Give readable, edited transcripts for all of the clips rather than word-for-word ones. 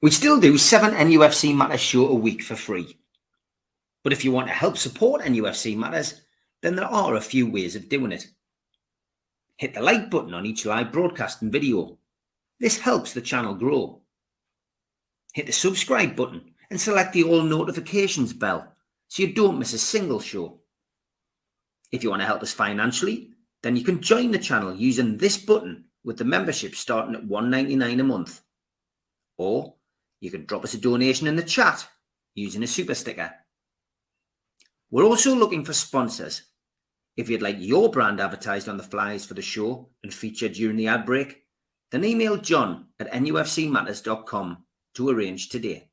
We still do 7 NUFC Matters show a week for free. But if you want to help support NUFC Matters, then there are a few ways of doing it. Hit the like button on each live broadcast and video. This helps the channel grow. Hit the subscribe button and select the all notifications bell so you don't miss a single show. If you want to help us financially, then you can join the channel using this button with the membership starting at $1.99 a month. Or you can drop us a donation in the chat using a super sticker. We're also looking for sponsors. If you'd like your brand advertised on the flyers for the show and featured during the ad break, then email John at nufcmatters.com to arrange today.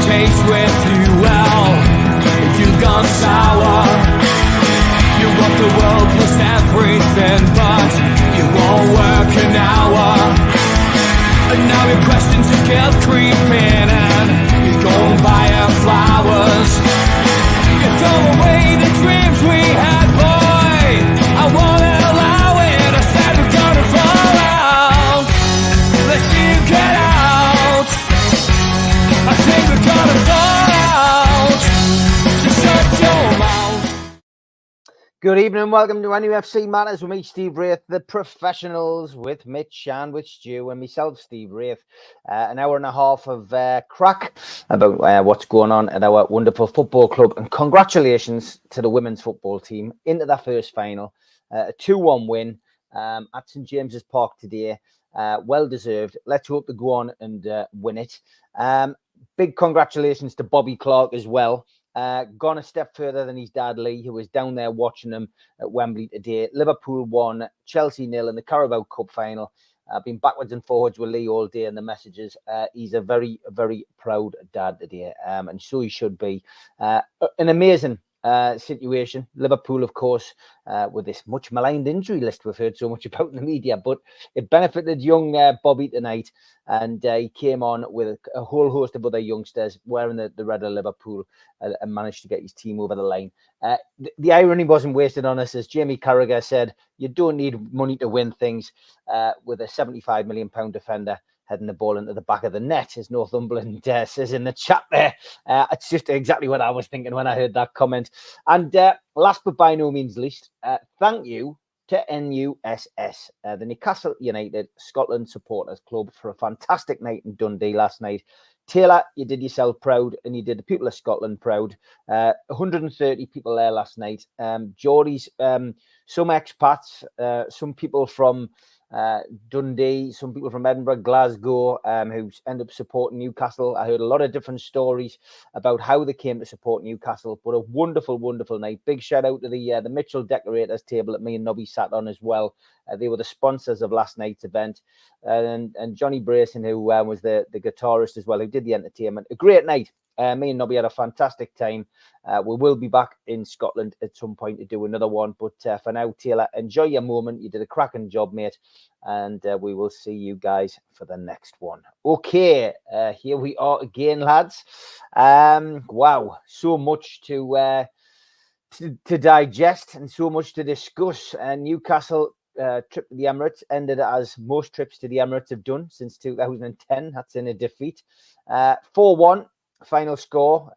Taste with you well, if you've gone sour. You want the world plus everything, but it won't work an hour. And now your questions are kept creeping, and you're going buying flowers. You throw away the dreams we had, boy. I won't allow it. I said we're gonna fall out. Let's see you get out. I think we're gonna fall out. Just shut your mouth. Good evening and welcome to nufc Matters with me, Steve Wraith, the professionals, with Mitch and with Stu and myself, Steve Wraith. An hour and a half of crack about what's going on at our wonderful football club. And congratulations to the women's football team into their first final. A 2-1 win at St James's Park today. Well deserved. Let's hope to go on and win it. Big congratulations to Bobby Clark as well. Gone a step further than his dad Lee, who was down there watching him at Wembley today. Liverpool won, Chelsea 0 in the Carabao Cup final. I've been backwards and forwards with Lee all day in the messages. He's a very, very proud dad today, and so he should be. An amazing situation. Liverpool, of course, with this much maligned injury list we've heard so much about in the media, but it benefited young Bobby tonight, and he came on with a whole host of other youngsters wearing the red of Liverpool and managed to get his team over the line. The irony wasn't wasted on us, as Jamie Carragher said. You don't need money to win things. With a £75 million defender heading the ball into the back of the net, as Northumberland says in the chat there. It's just exactly what I was thinking when I heard that comment. And last but by no means least, thank you to NUSS, the Newcastle United Scotland Supporters Club, for a fantastic night in Dundee last night. Taylor, you did yourself proud, and you did the people of Scotland proud. 130 people there last night. Geordie's, some expats, some people from Dundee, some people from Edinburgh, Glasgow, who end up supporting Newcastle. I heard a lot of different stories about how they came to support Newcastle, but a wonderful, wonderful night. Big shout out to the Mitchell Decorators table that me and Nobby sat on as well. They were the sponsors of last night's event, and Johnny Brayson, who was the guitarist as well, who did the entertainment. A great night. Me and Nobby had a fantastic time. We will be back in Scotland at some point to do another one. But for now, Taylor, enjoy your moment. You did a cracking job, mate. And we will see you guys for the next one. Okay, here we are again, lads. Wow, so much to digest and so much to discuss. Newcastle trip to the Emirates ended as most trips to the Emirates have done since 2010. That's in a defeat. 4-1. Final score.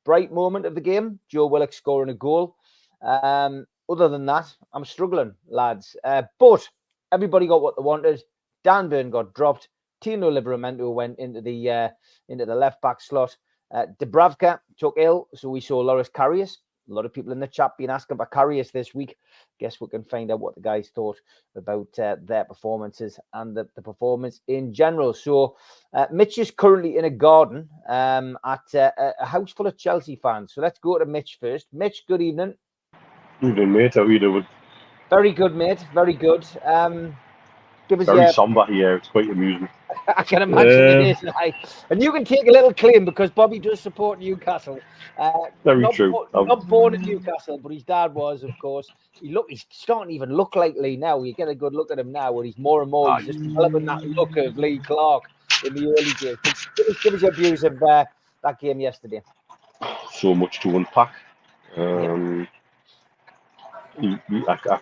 Bright moment of the game, Joe Willock scoring a goal. Other than that, I'm struggling, lads. But everybody got what they wanted. Dan Burn got dropped. Tino Livramento went into the left back slot. Dubravka took ill, so we saw Loris Karius. A lot of people in the chat been asking about Karius this week. Guess we can find out what the guys thought about their performances and the performance in general. So Mitch is currently in a garden at a house full of Chelsea fans. So let's go to Mitch first. Mitch, good evening. Good evening, mate. How are you doing? Very good, mate. Very good. Give us Very somber here. It's quite amusing. I can imagine it is. And you can take a little claim because Bobby does support Newcastle. Very true. Not born in Newcastle, but his dad was, of course. He's starting to even look like Lee now. You get a good look at him now, where he's more and more. He's just developing that look of Lee Clark in the early days. But give us your views of that game yesterday. So much to unpack. I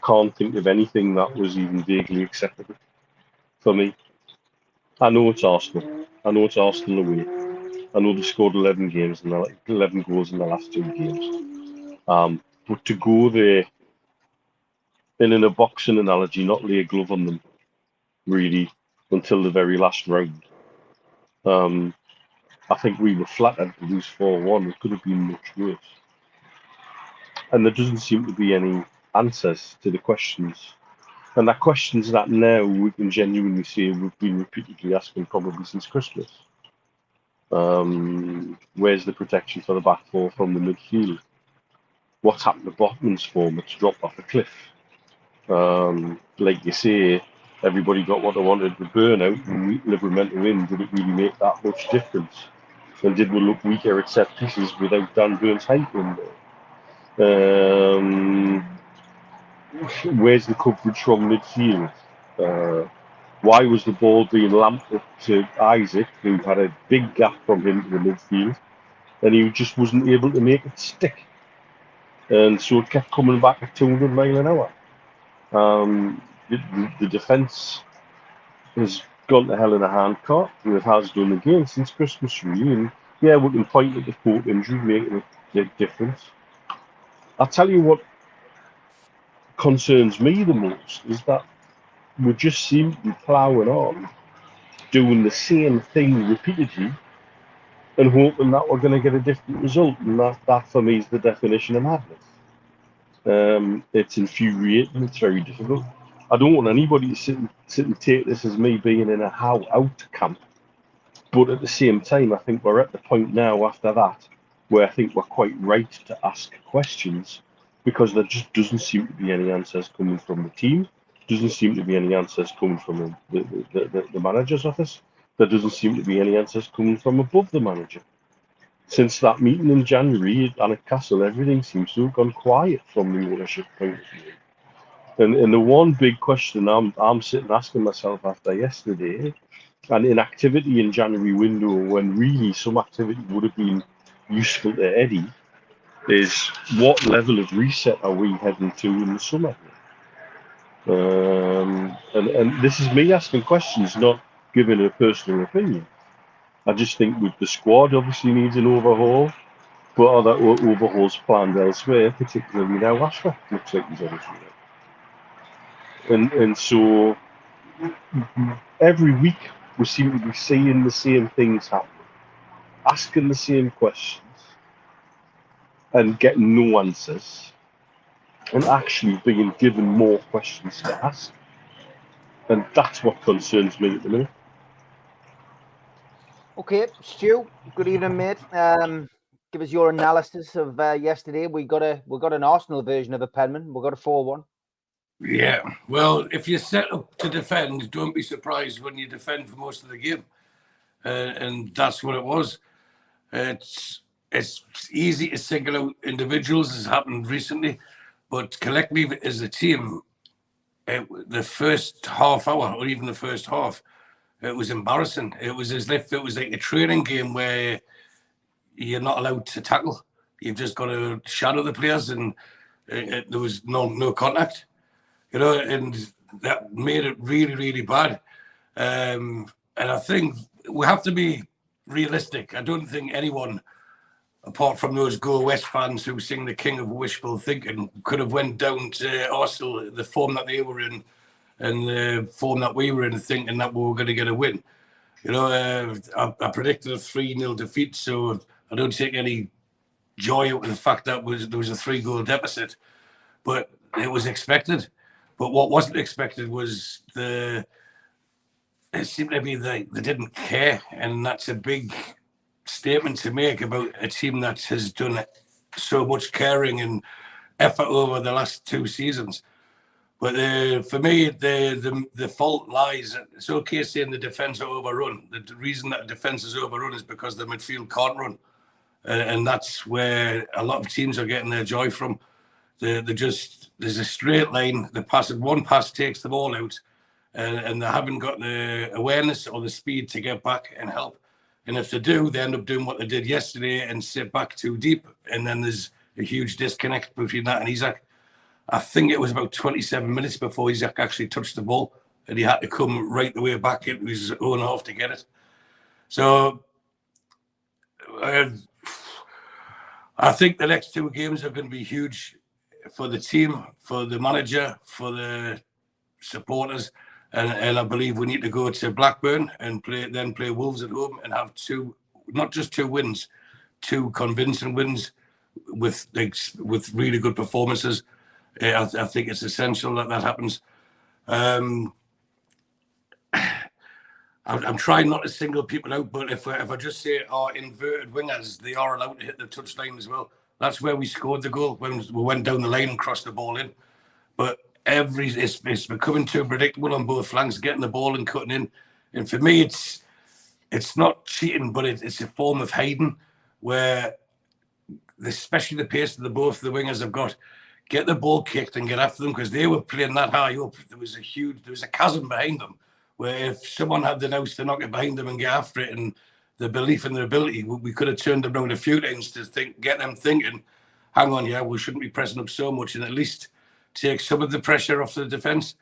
can't think of anything that was even vaguely acceptable for me. I know it's Arsenal. I know it's Arsenal away. I know they scored 11 goals in the last 2 games. But to go there, and in a boxing analogy, not lay a glove on them, really, until the very last round. I think we were flattered to lose 4-1. It could have been much worse. And there doesn't seem to be any answers to the questions. And that questions that now we can genuinely say we've been repeatedly asking probably since Christmas. Where's the protection for the back four from the midfield? What's happened to Botman's form? It's dropped off a cliff. Like you say, everybody got what they wanted with burnout, and Liverpool meant to win. Did it really make that much difference? And did we look weaker at set pieces without Dan Burns' height in there? Where's the coverage from midfield? Why was the ball being lamped up to Isaac, who had a big gap from him to the midfield, and he just wasn't able to make it stick? And so it kept coming back at 200 miles an hour. The defence has gone to hell in a handcart, and it has done again since Christmas, really. And yeah, we can point at the Pope injury making a difference. I'll tell you what concerns me the most is that we just seem to be ploughing on, doing the same thing repeatedly, and hoping that we're going to get a different result. And that for me is the definition of madness. It's infuriating. It's very difficult. I don't want anybody to sit and take this as me being in a how out camp. But at the same time, I think we're at the point now after that where I think we're quite right to ask questions, because there just doesn't seem to be any answers coming from the team. Doesn't seem to be any answers coming from the manager's office. There doesn't seem to be any answers coming from above the manager. Since that meeting in January at Newcastle, everything seems to have gone quiet from the ownership point of view. And the one big question I'm sitting asking myself after yesterday, an inactivity in January window when really some activity would have been useful to Eddie, is what level of reset are we heading to in the summer? And this is me asking questions, not giving a personal opinion. I just think with the squad obviously needs an overhaul, but are there overhauls planned elsewhere, particularly now Ashworth looks like he's on his way. And so every week we seem to be seeing the same things happen, asking the same questions and getting no answers, and actually being given more questions to ask. And that's what concerns me at the minute. Okay, Stu, good evening, mate. Give us your analysis of yesterday. We got an Arsenal version of a penman. We got a 4-1. Yeah, well, if you're set up to defend, don't be surprised when you defend for most of the game, and that's what it was. It's easy to single out individuals, as happened recently, but collectively as a team, the first half hour or even the first half, it was embarrassing. It was as if it was like a training game where you're not allowed to tackle. You've just got to shadow the players, and there was no contact. You know, and that made it really, really bad. And I think we have to be realistic. I don't think anyone, apart from those Go West fans who sing the king of wishful thinking, could have went down to Arsenal, the form that they were in, and the form that we were in, thinking that we were going to get a win. You know, I predicted a 3-0 defeat, so I don't take any joy out of the fact that there was a 3-goal deficit. But it was expected. But what wasn't expected was it seemed to be they didn't care, and that's a big statement to make about a team that has done so much caring and effort over the last 2 seasons. But for me, the fault lies. It's okay saying the defence are overrun. The reason that the defence is overrun is because the midfield can't run, and that's where a lot of teams are getting their joy from. There's a straight line. One pass takes the ball out, and they haven't got the awareness or the speed to get back and help. And if they do, they end up doing what they did yesterday and sit back too deep. And then there's a huge disconnect between that and Isaac. I think it was about 27 minutes before Isaac actually touched the ball, and he had to come right the way back into his own half to get it. So I think the next two games are going to be huge for the team, for the manager, for the supporters. And I believe we need to go to Blackburn and play Wolves at home and have not just two wins, two convincing wins with really good performances. I think it's essential that happens. I'm trying not to single people out, but if I just say our inverted wingers, they are allowed to hit the touchline as well. That's where we scored the goal, when we went down the lane and crossed the ball in. But it's becoming too predictable on both flanks, getting the ball and cutting in. And for me, it's not cheating, but it's a form of hiding, where especially the pace that both the wingers have got, get the ball kicked and get after them, because they were playing that high up. There was a chasm behind them, where if someone had the nous to knock it behind them and get after it, and the belief in their ability, we could have turned them around a few times to get them thinking, hang on, yeah, we shouldn't be pressing up so much, and at least take some of the pressure off the defence.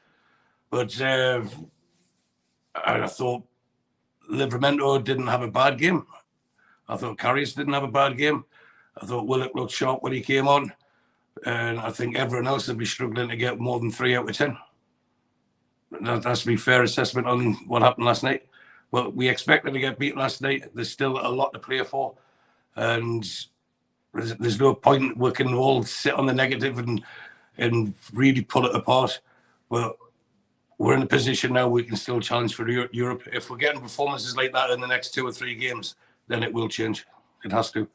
But I thought Livramento didn't have a bad game. I thought Karius didn't have a bad game. I thought Willock looked sharp when he came on. And I think everyone else will be struggling to get more than 3 out of 10. That's my fair assessment on what happened last night. Well, we expected to get beat last night. There's still a lot to play for. And there's no point we can all sit on the negative and really pull it apart. Well, we're in a position now we can still challenge for Europe. If we're getting performances like that in the next 2 or 3 games, then it will change. It has to.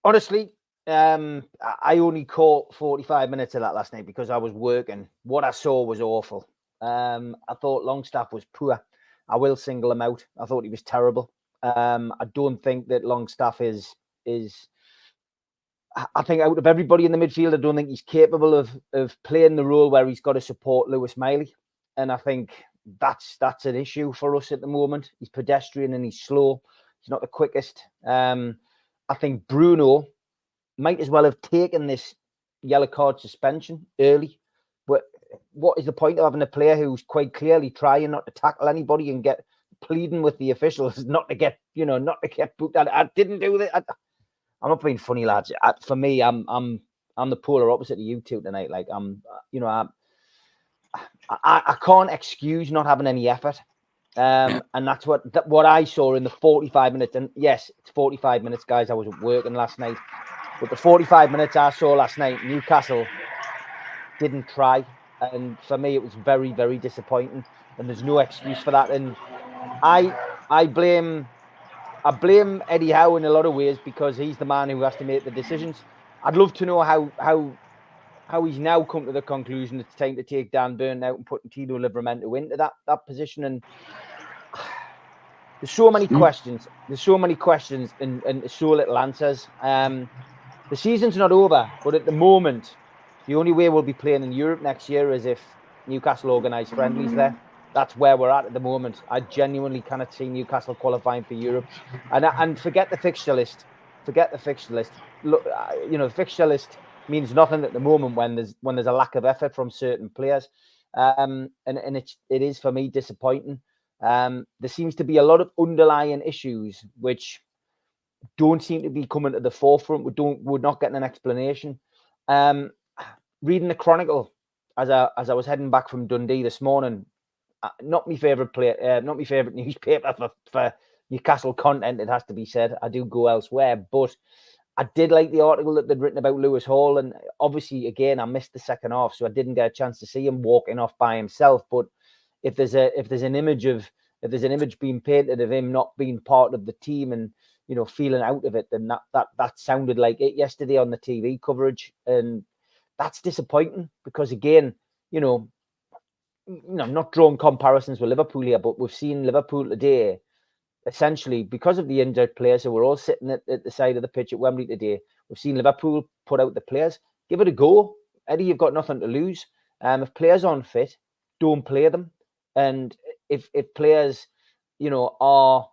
Honestly, I only caught 45 minutes of that last night because I was working. What I saw was awful. I thought Longstaff was poor. I will single him out. I thought he was terrible. I don't think that Longstaff is. I think out of everybody in the midfield, I don't think he's capable of playing the role where he's got to support Lewis Miley. And I think that's an issue for us at the moment. He's pedestrian and he's slow. He's not the quickest. I think Bruno might as well have taken this yellow card suspension early. But what is the point of having a player who's quite clearly trying not to tackle anybody and pleading with the officials not to get booked? I didn't do that. I'm not being funny, lads. For me, I'm the polar opposite of you two tonight. Like I can't excuse not having any effort. And that's what I saw in the 45 minutes. And yes, it's 45 minutes, guys. I was working last night. But the 45 minutes I saw last night, Newcastle didn't try. And for me, it was very, very disappointing. And there's no excuse for that. And I blame Eddie Howe in a lot of ways because he's the man who has to make the decisions. I'd love to know how he's now come to the conclusion it's time to take Dan Burn out and put Tino Livramento into that position. And there's so many questions. There's so many questions and so little answers. The season's not over, but at the moment, the only way we'll be playing in Europe next year is if Newcastle organise friendlies there. That's where we're at the moment. I genuinely cannot see Newcastle qualifying for Europe. And forget the fixture list. Forget the fixture list. Look, the fixture list means nothing at the moment when there's a lack of effort from certain players. And it is for me disappointing. There seems to be a lot of underlying issues which don't seem to be coming to the forefront. We're not getting an explanation. Reading the Chronicle as I was heading back from Dundee this morning. Not my favourite newspaper for Newcastle content, it has to be said. I do go elsewhere, but I did like the article that they'd written about Lewis Hall, and obviously, again, I missed the second half, so I didn't get a chance to see him walking off by himself. But if there's an image being painted of him not being part of the team and feeling out of it, then that sounded like it yesterday on the TV coverage, and that's disappointing because again, you know, not drawing comparisons with Liverpool here, but we've seen Liverpool today, essentially, because of the injured players who were all sitting at the side of the pitch at Wembley today, we've seen Liverpool put out the players. Give it a go. Eddie, you've got nothing to lose. If players aren't fit, don't play them. And if players, are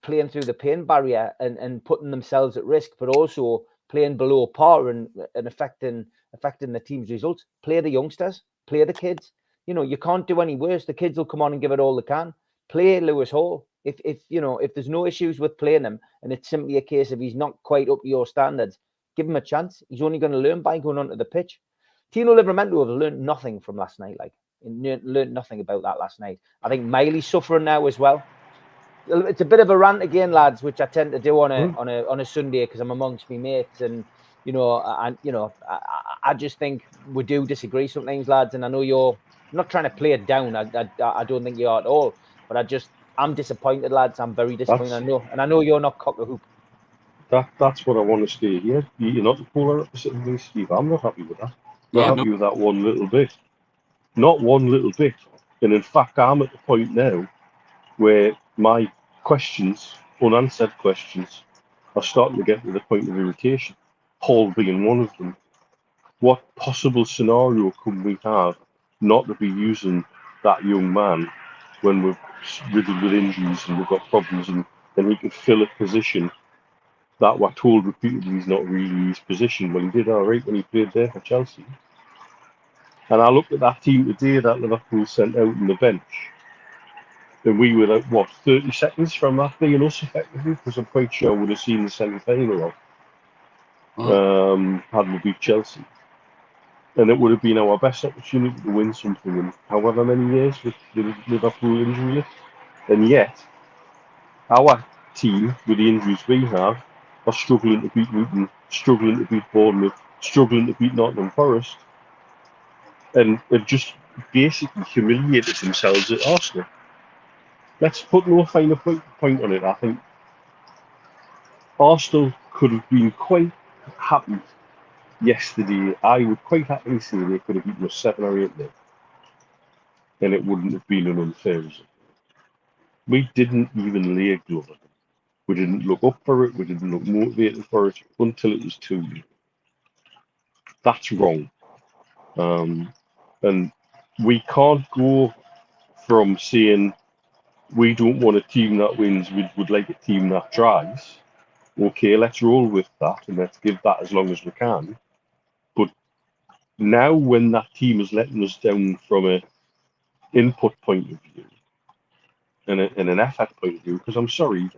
playing through the pain barrier and putting themselves at risk, but also playing below par and affecting the team's results, play the youngsters, play the kids. You can't do any worse. The kids will come on and give it all they can. Play Lewis Hall. If there's no issues with playing him and it's simply a case of he's not quite up to your standards, give him a chance. He's only going to learn by going onto the pitch. Tino Livramento have learned nothing from last night. Learned nothing about that last night. I think Miley's suffering now as well. It's a bit of a rant again, lads, which I tend to do on a Sunday because I'm amongst my mates, and I just think we do disagree sometimes, lads. And I know you're not trying to play it down. I don't think you are at all. But I'm disappointed, lads. I'm very disappointed. I know you're not cock a hoop. That's what I want to stay here. You're not the polar opposite of me, Steve. I'm not happy with that. Not happy with that one little bit. Not one little bit. And in fact, I'm at the point now where my questions, unanswered questions, are starting to get to the point of irritation. Paul being one of them. What possible scenario can we have not to be using that young man when we're riddled with injuries and we've got problems, and he can fill a position that we're told repeatedly he's not really his position? Well, he did all right when he played there for Chelsea. And I looked at that team today that Liverpool sent out on the bench, and we were like, 30 seconds from that being us effectively, because I'm quite sure we would have seen the semi-final of had we beat Chelsea. And it would have been our best opportunity to win something in however many years with the Liverpool injury list. And yet, our team, with the injuries we have, are struggling to beat Luton, struggling to beat Bournemouth, struggling to beat Nottingham Forest, and have just basically humiliated themselves at Arsenal. Let's put no finer point on it. I think Arsenal could have been quite happy yesterday. I would quite happily say they could have beaten us 7 or 8-0, and it wouldn't have been an unfair result. We didn't even lay a glove at them. We didn't look up for it. We didn't look motivated for it until it was too late. That's wrong. And we can't go from saying we don't want a team that wins, we would like a team that tries. Okay, let's roll with that and let's give that as long as we can. But now when that team is letting us down from an input point of view and an effort point of view, because I'm sorry,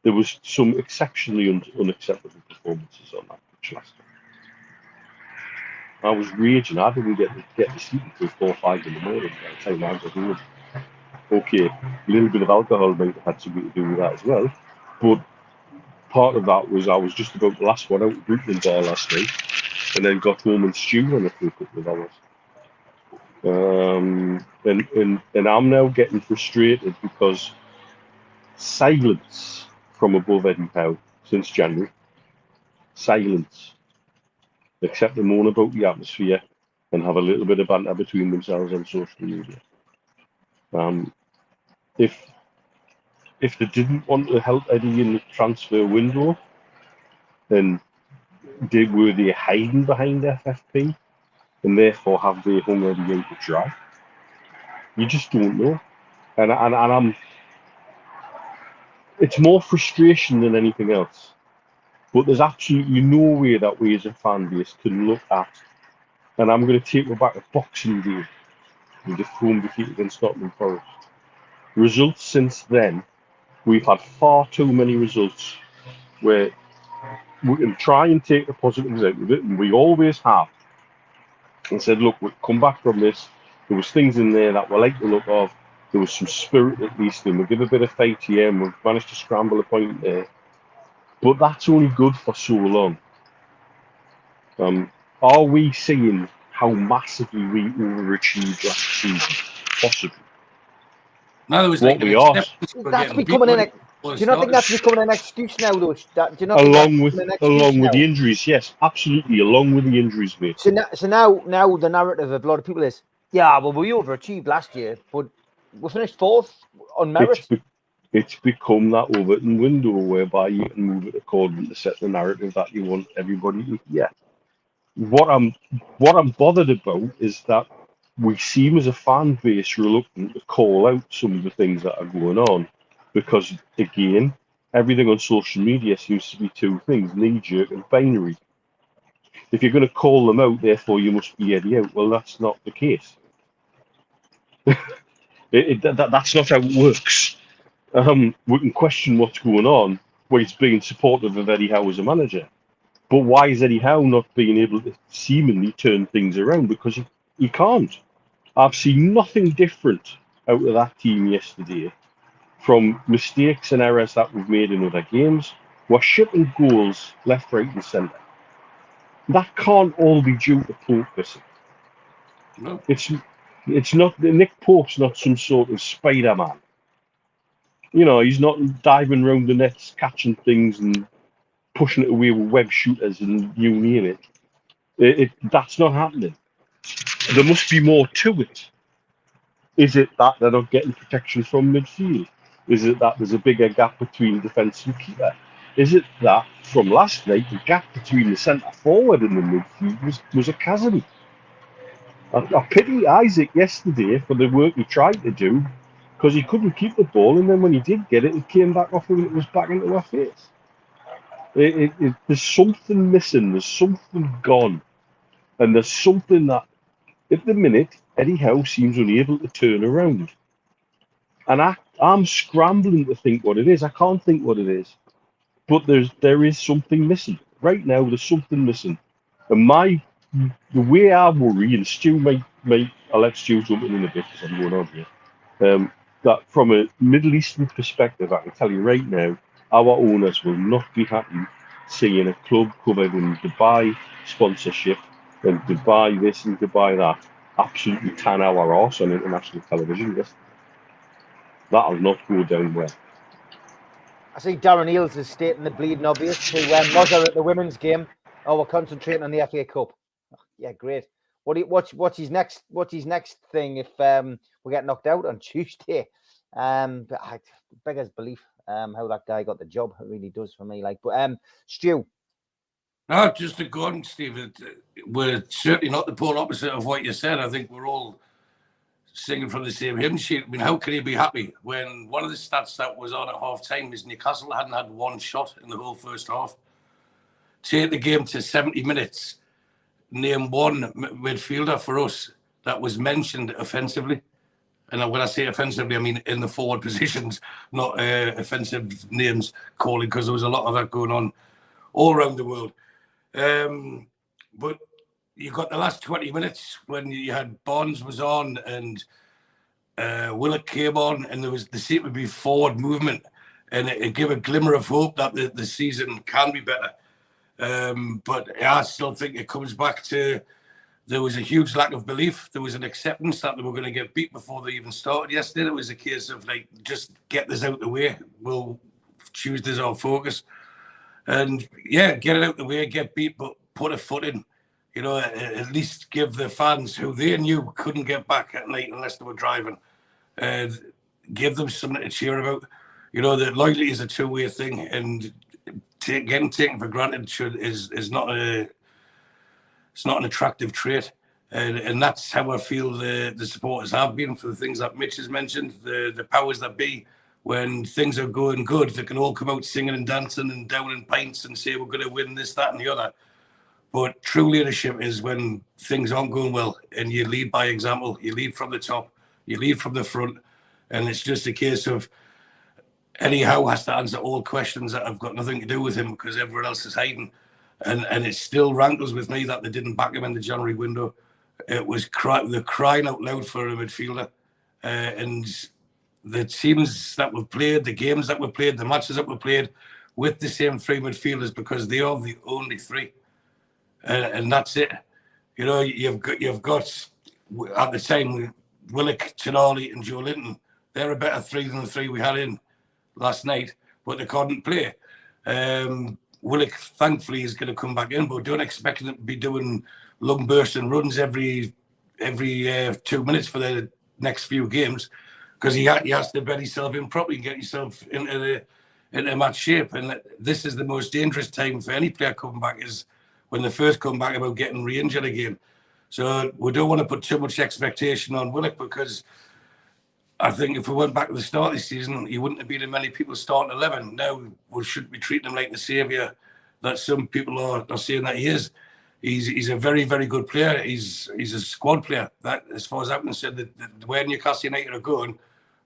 there was some exceptionally unacceptable performances on that pitch last night. I was raging. I didn't get to sleep until 4 or 5 in the morning by the time I got home. Okay, a little bit of alcohol might have had something to do with that as well, but part of that was I was just about the last one out of Brooklyn Bar last night, and then got home and stewed on it for a couple of hours. And I'm now getting frustrated because silence from above Eddie Howe since January. Silence. Except to moan about the atmosphere and have a little bit of banter between themselves on social media. If they didn't want to help Eddie in the transfer window, then were they hiding behind FFP, and therefore have they hung Eddie out to dry? You just don't know. And I'm. It's more frustration than anything else. But there's absolutely no way that we as a fan base can look at, and I'm going to take you back to Boxing Day with the home defeat against Nottingham Forest. Results since then, we've had far too many results where we can try and take the positives out of it, and we always have. And said, look, we've come back from this. There was things in there that we like the look of. There was some spirit at least, and we give a bit of fight here, and we've managed to scramble a point there. But that's only good for so long. Are we seeing how massively we overachieved last season? Possibly. No, there was what we are. That's becoming an. Do you not think that's becoming an excuse now, though? Do you not along with the injuries, yes, absolutely. Along with the injuries, mate. So now the narrative of a lot of people is Yeah, well, we overachieved last year, but we finished fourth on merit. It's become that Overton window whereby you can move it according to set the narrative that you want everybody to hear. What I'm bothered about is that we seem as a fan base reluctant to call out some of the things that are going on, because again, everything on social media seems to be two things: knee-jerk and binary. If you're going to call them out, therefore you must be Eddie out. Well, that's not the case. That's not how it works. We can question what's going on when it's being supportive of Eddie Howe as a manager. But why is Eddie Howe not being able to seemingly turn things around? Because he can't. I've seen nothing different out of that team yesterday from mistakes and errors that we've made in other games. We're shipping goals left, right, and centre. That can't all be due to Pope missing. No. It's not. Nick Pope's not some sort of Spider-Man. You know, he's not diving around the nets, catching things and pushing it away with web shooters and you name it. That's not happening. There must be more to it. Is it that they're not getting protection from midfield? Is it that there's a bigger gap between defence and keeper? Is it that from last night the gap between the centre forward and the midfield was a chasm? I pity Isaac yesterday for the work he tried to do, because he couldn't keep the ball, and then when he did get it, it came back off him and it was back into our face. There's something missing, there's something gone, and there's something that, at the minute, Eddie Howe seems unable to turn around. And I'm scrambling to think what it is. I can't think what it is. But there is something missing. Right now, there's something missing. And the way I worry, and Stu I'll let Stu jump in a bit because I'm going on here, that from a Middle Eastern perspective, I can tell you right now, our owners will not be happy seeing a club covered in Dubai sponsorship and Dubai this and Dubai that absolutely tan our arse on international television. Yes. That'll not go down well. I see Darren Eales is stating the bleeding obvious to Mozza at the women's game. Oh, we're concentrating on the FA Cup. Oh, yeah, great. What's his next thing if we get knocked out on Tuesday? But I beggars belief how that guy got the job. It really does for me. But Stu. No, just to go on, Steve. We're certainly not the polar opposite of what you said. I think we're all singing from the same hymn sheet. I mean, how can you be happy when one of the stats that was on at half time is Newcastle hadn't had one shot in the whole first half? Take the game to 70 minutes. Name one midfielder for us that was mentioned offensively. And when I say offensively, I mean in the forward positions, not offensive names calling, because there was a lot of that going on all around the world. But you got the last 20 minutes when you had Bonds was on and Willock came on, and there seemed to be forward movement, and it gave a glimmer of hope that the season can be better. But I still think it comes back to there was a huge lack of belief. There was an acceptance that they were going to get beat before they even started yesterday. It was a case of just get this out the way. Tuesday's our focus. And yeah, get it out the way, get beat, but put a foot in. You know, at least give the fans who they knew couldn't get back at night unless they were driving, give them something to cheer about. You know, that loyalty is a two-way thing, and getting taken for granted is not an attractive trait. And that's how I feel the supporters have been for the things that Mitch has mentioned, the powers that be. When things are going good, they can all come out singing and dancing and downing pints and say we're going to win this, that, and the other. But true leadership is when things aren't going well, and you lead by example. You lead from the top, you lead from the front, and it's just a case of Eddie Howe has to answer all questions that have got nothing to do with him because everyone else is hiding. And it still rankles with me that they didn't back him in the January window. It was they're crying out loud for a midfielder, and the teams that we've played, the games that we've played, the matches that we've played with the same three midfielders, because they are the only three, and that's it. You know, you've got at the time Willock, Tonali, and Joe Linton. They're a better three than the three we had in last night, but they couldn't play. Willock, thankfully, is going to come back in, but don't expect him to be doing long bursts and runs every every 2 minutes for the next few games, because he has to bed himself in properly and get himself into match shape. And this is the most dangerous time for any player coming back, is when they first come back, about getting re-injured again. So we don't want to put too much expectation on Willock, because I think if we went back to the start of the season, he wouldn't have been in many people starting 11. Now we shouldn't be treating him like the saviour that some people are saying that he is. He's a very, very good player. He's a squad player. That, as far as I'm concerned, the way Newcastle United are going,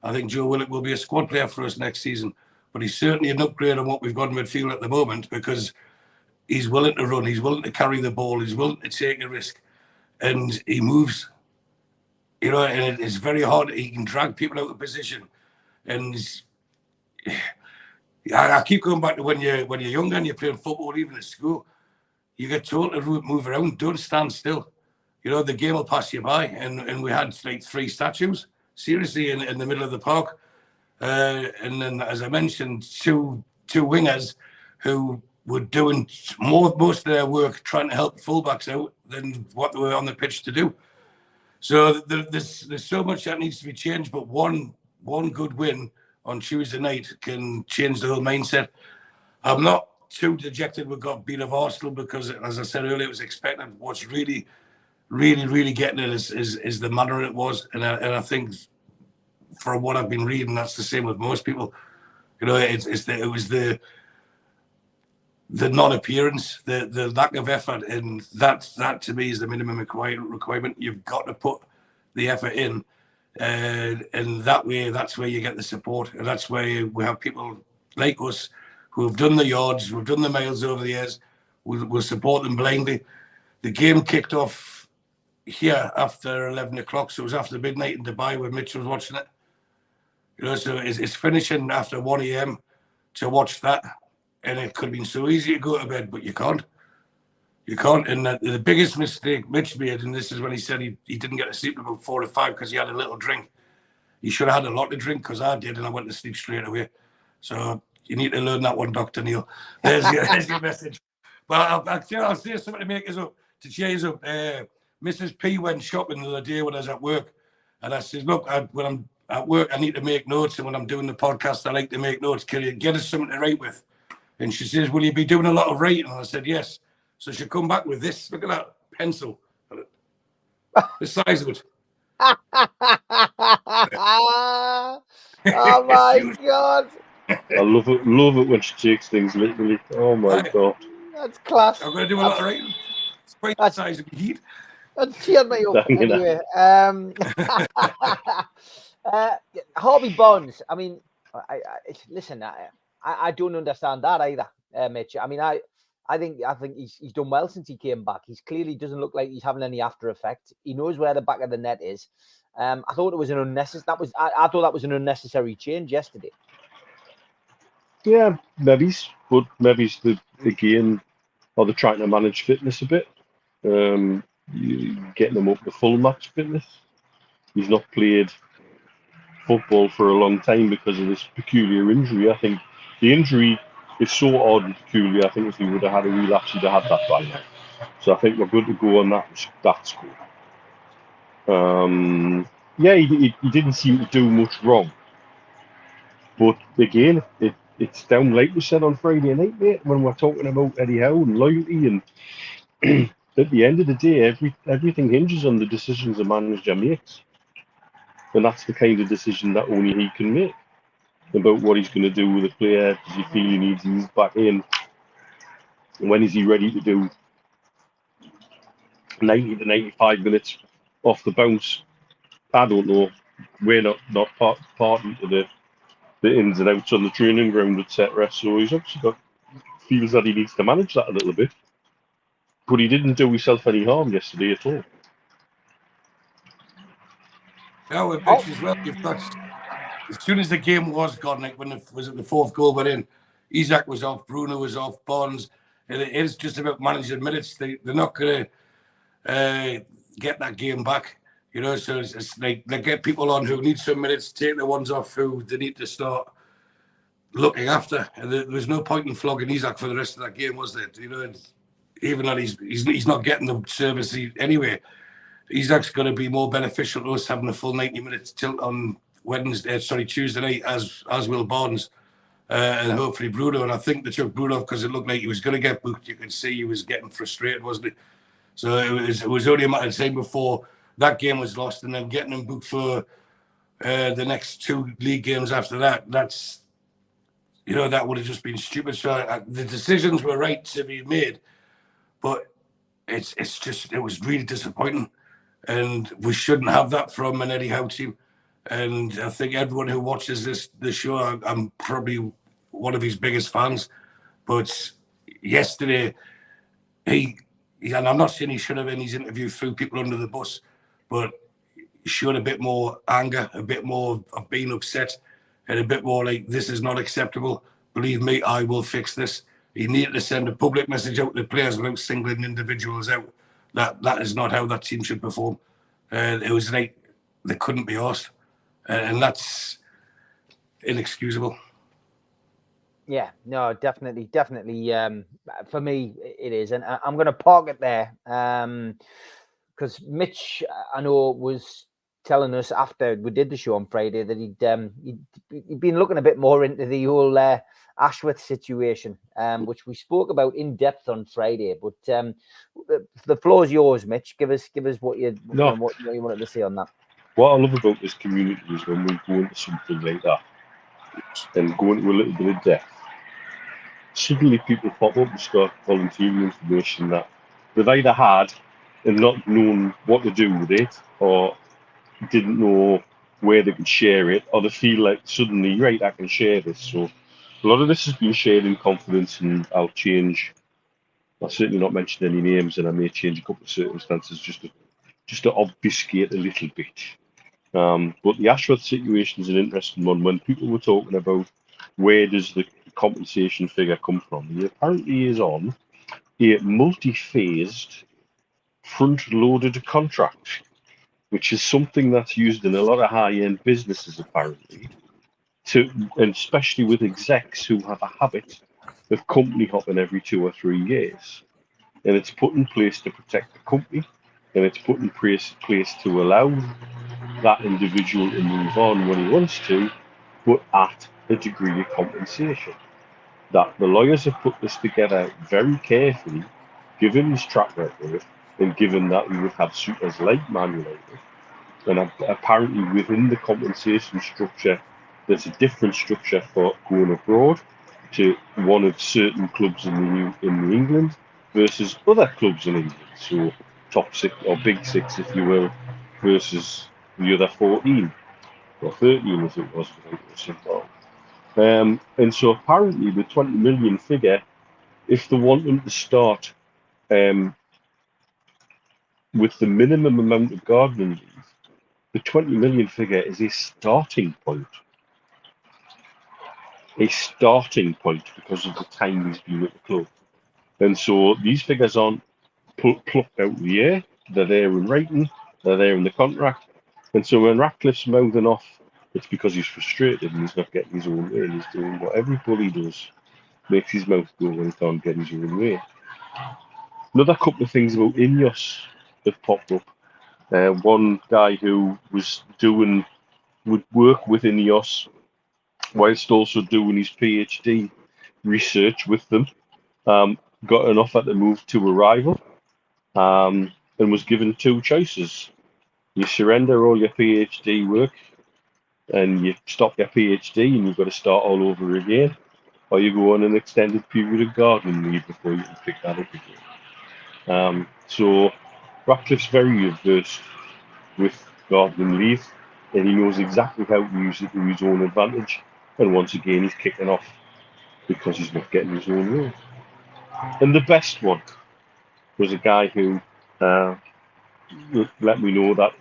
I think Joe Willock will be a squad player for us next season. But he's certainly an upgrade on what we've got in midfield at the moment, because he's willing to run, he's willing to carry the ball, he's willing to take a risk, and he moves. You know, and it's very hard. He can drag people out of position, and I keep going back to when you're younger and you're playing football, even at school. You get told to move around, don't stand still. You know, the game will pass you by. And we had like 3 statues, seriously, in the middle of the park. And then, as I mentioned, two wingers who were doing most of their work trying to help fullbacks out than what they were on the pitch to do. So there's so much that needs to be changed, but one good win on Tuesday night can change the whole mindset. I'm not too dejected we got beat of Arsenal, because, as I said earlier, it was expected. What's really, really, really getting it is the manner it was, and I think from what I've been reading, that's the same with most people. You know, it was the non-appearance, the lack of effort, and that to me is the minimum requirement. You've got to put the effort in, and that's where you get the support, and that's where we have people like us who have done the yards, we've done the miles over the years. We'll support them blindly. The game kicked off here after 11 o'clock, so it was after midnight in Dubai when Mitch was watching it. You know, so it's finishing after 1 a.m. to watch that. And it could have been so easy to go to bed, but you can't. You can't. And the biggest mistake Mitch made, and this is when he said he didn't get to sleep about 4 or 5 because he had a little drink. He should have had a lot to drink, because I did, and I went to sleep straight away. So you need to learn that one, Dr. Neil. There's your message. But I'll say something to make us up, to cheer us up. Mrs. P went shopping the other day when I was at work, and I said, look, when I'm at work, I need to make notes, and when I'm doing the podcast, I like to make notes. Can you get us something to write with? And she says, will you be doing a lot of writing? And I said, yes. So she come back with this. Look at that pencil. The size of it. Oh my God. I love it when she takes things literally. Oh my God. That's class. I'm going to do a lot of writing. It's quite the size of my heat. That's cheered me up. Anyway. Harvey Barnes. I mean, listen, I don't understand that either, Mitch. I mean, I think he's done well since he came back. He's clearly doesn't look like he's having any after effect. He knows where the back of the net is. I thought it was an unnecessary. I thought that was an unnecessary change yesterday. Yeah, maybe the game, or they're trying to manage fitness a bit. Getting him up to full match fitness. He's not played football for a long time because of this peculiar injury. I think the injury is so odd and peculiar. I think if he would have had a relapse, he'd have had that by now. So I think we're good to go on that score. Yeah, he didn't seem to do much wrong. But again, it's down, like we said on Friday night, mate, when we're talking about Eddie Howe and loyalty, and at the end of the day, everything hinges on the decisions a manager makes. And that's the kind of decision that only he can make about what he's going to do with a player. Does he feel he needs to ease back in? And when is he ready to do 90 to 95 minutes off the bounce? I don't know. We're not party to the ins and outs on the training ground, etc. So he's obviously feels that he needs to manage that a little bit. But he didn't do himself any harm yesterday at all. Yeah, with Mitch as well, you've got, as soon as the game was gone, like when the fourth goal went in, Isaac was off, Bruno was off, Barnes. And it is just about managing minutes. They're not going to get that game back, you know. So it's like they get people on who need some minutes, take the ones off who they need to start looking after. And there was no point in flogging Isaac for the rest of that game, was there? You know, even that he's not getting the service anyway. he's actually going to be more beneficial to us having a full 90 minutes tilt on Tuesday night, as will Barnes. And hopefully Bruno. And I think they took Bruno because it looked like he was going to get booked. You could see he was getting frustrated, wasn't he? So it was only a matter of time before that game was lost, and then getting him booked for the next 2 league games after that. That's, that would have just been stupid. So the decisions were right to be made, but it was really disappointing, and we shouldn't have that from an Eddie Howe team. And I think everyone who watches this show, I'm probably one of his biggest fans. But yesterday, and I'm not saying he should have in his interview threw people under the bus, but he showed a bit more anger, a bit more of being upset, and a bit more like, this is not acceptable. Believe me, I will fix this. He needed to send a public message out to the players without singling individuals out. That is not how that team should perform. It was like they couldn't be arsed. And that's inexcusable. Yeah, no, definitely. For me, it is, and I'm going to park it there because Mitch, I know, was telling us after we did the show on Friday that he'd been looking a bit more into the whole Ashworth situation, which we spoke about in depth on Friday. But the floor is yours, Mitch. Give us what you wanted to say on that. What I love about this community is when we go into something like that and go into a little bit of depth, suddenly people pop up and start volunteering information that they've either had and not known what to do with it, or didn't know where they could share it, or they feel like suddenly, right, I can share this. So a lot of this has been shared in confidence, and I'll certainly not mention any names, and I may change a couple of circumstances just to obfuscate a little bit. But the Ashworth situation is an interesting one. When people were talking about where does the compensation figure come from, he apparently is on a multi-phased front-loaded contract, which is something that's used in a lot of high-end businesses apparently, and especially with execs who have a habit of company hopping every 2 or 3 years. And it's put in place to protect the company, and it's put in place to allow that individual to move on when he wants to, but at a degree of compensation. That the lawyers have put this together very carefully, given his track record, and given that we would have suitors like Man United. And apparently within the compensation structure, there's a different structure for going abroad to one of certain clubs in England versus other clubs in England. So top 6 or big 6, if you will, versus the other 14 or 13 as it was. And so apparently the 20 million figure, if they want them to start with the minimum amount of gardening leave, the 20 million figure is a starting point. A starting point because of the time he's been at the club. And so these figures aren't plucked out of the air. They're there in writing. They're there in the contract. And so when Ratcliffe's mouthing off, it's because he's frustrated and he's not getting his own way, and he's doing what every bully does, makes his mouth go when he can't get his own way. Another couple of things about Ineos have popped up. One guy who would work with Ineos whilst also doing his PhD research with them, got an offer to move to a rival, and was given 2 choices. You surrender all your PhD work and you stop your PhD and you've got to start all over again, or you go on an extended period of gardening leave before you can pick that up again. So Ratcliffe's very averse with gardening leave, and he knows exactly how to use it to his own advantage. And once again, he's kicking off because he's not getting his own way. And the best one was a guy who let me know that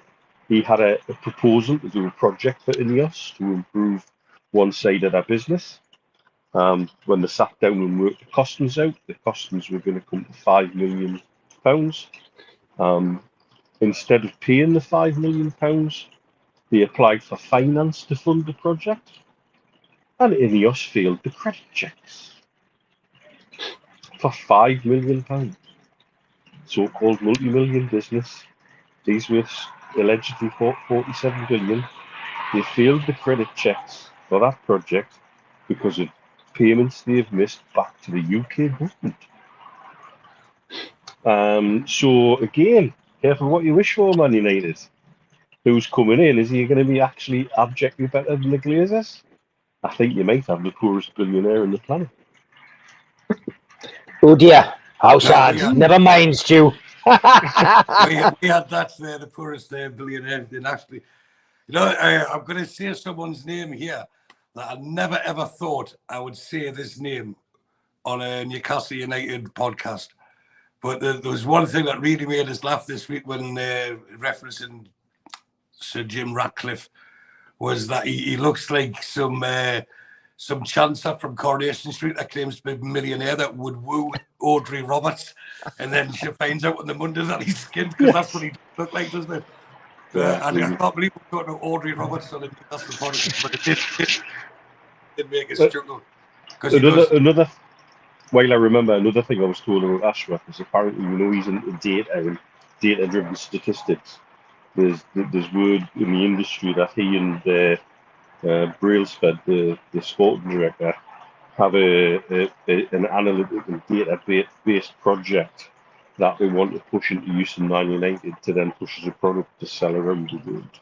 he had a proposal to do a project for Ineos to improve one side of their business. When they sat down and worked the costings out, the costings were going to come to £5 million. Instead of paying the £5 million, they applied for finance to fund the project, and Ineos failed the credit checks for £5 million. So-called multi-million business He's worth allegedly 47 billion. They failed the credit checks for that project because of payments they've missed back to the UK government. So again, careful what you wish for, Man United. Who's coming in? Is he going to be actually abjectly better than the Glazers? I think you might have the poorest billionaire in the planet. Oh dear, how No, sad. we are. Never mind, Stu. We had that there, the poorest billionaire in actually. You know, I'm going to say someone's name here that I never ever thought I would say this name on a Newcastle United podcast. But there was one thing that really made us laugh this week when referencing Sir Jim Ratcliffe was that he looks like some chancer from Coronation Street that claims to be a millionaire that would woo Audrey Roberts, and then she finds out on the Monday that he's skinned because that's what he looked like, doesn't it? I can't believe we're talking about Audrey Roberts on a Newcastle podcast, but it did make us struggle. Another, while I remember another thing I was told about Ashworth is apparently, he's into data and data-driven statistics. There's word in the industry that he and Brailsford, the sporting director, have an analytical data-based project that they want to push into use in Man United to then push as a product to sell around the world.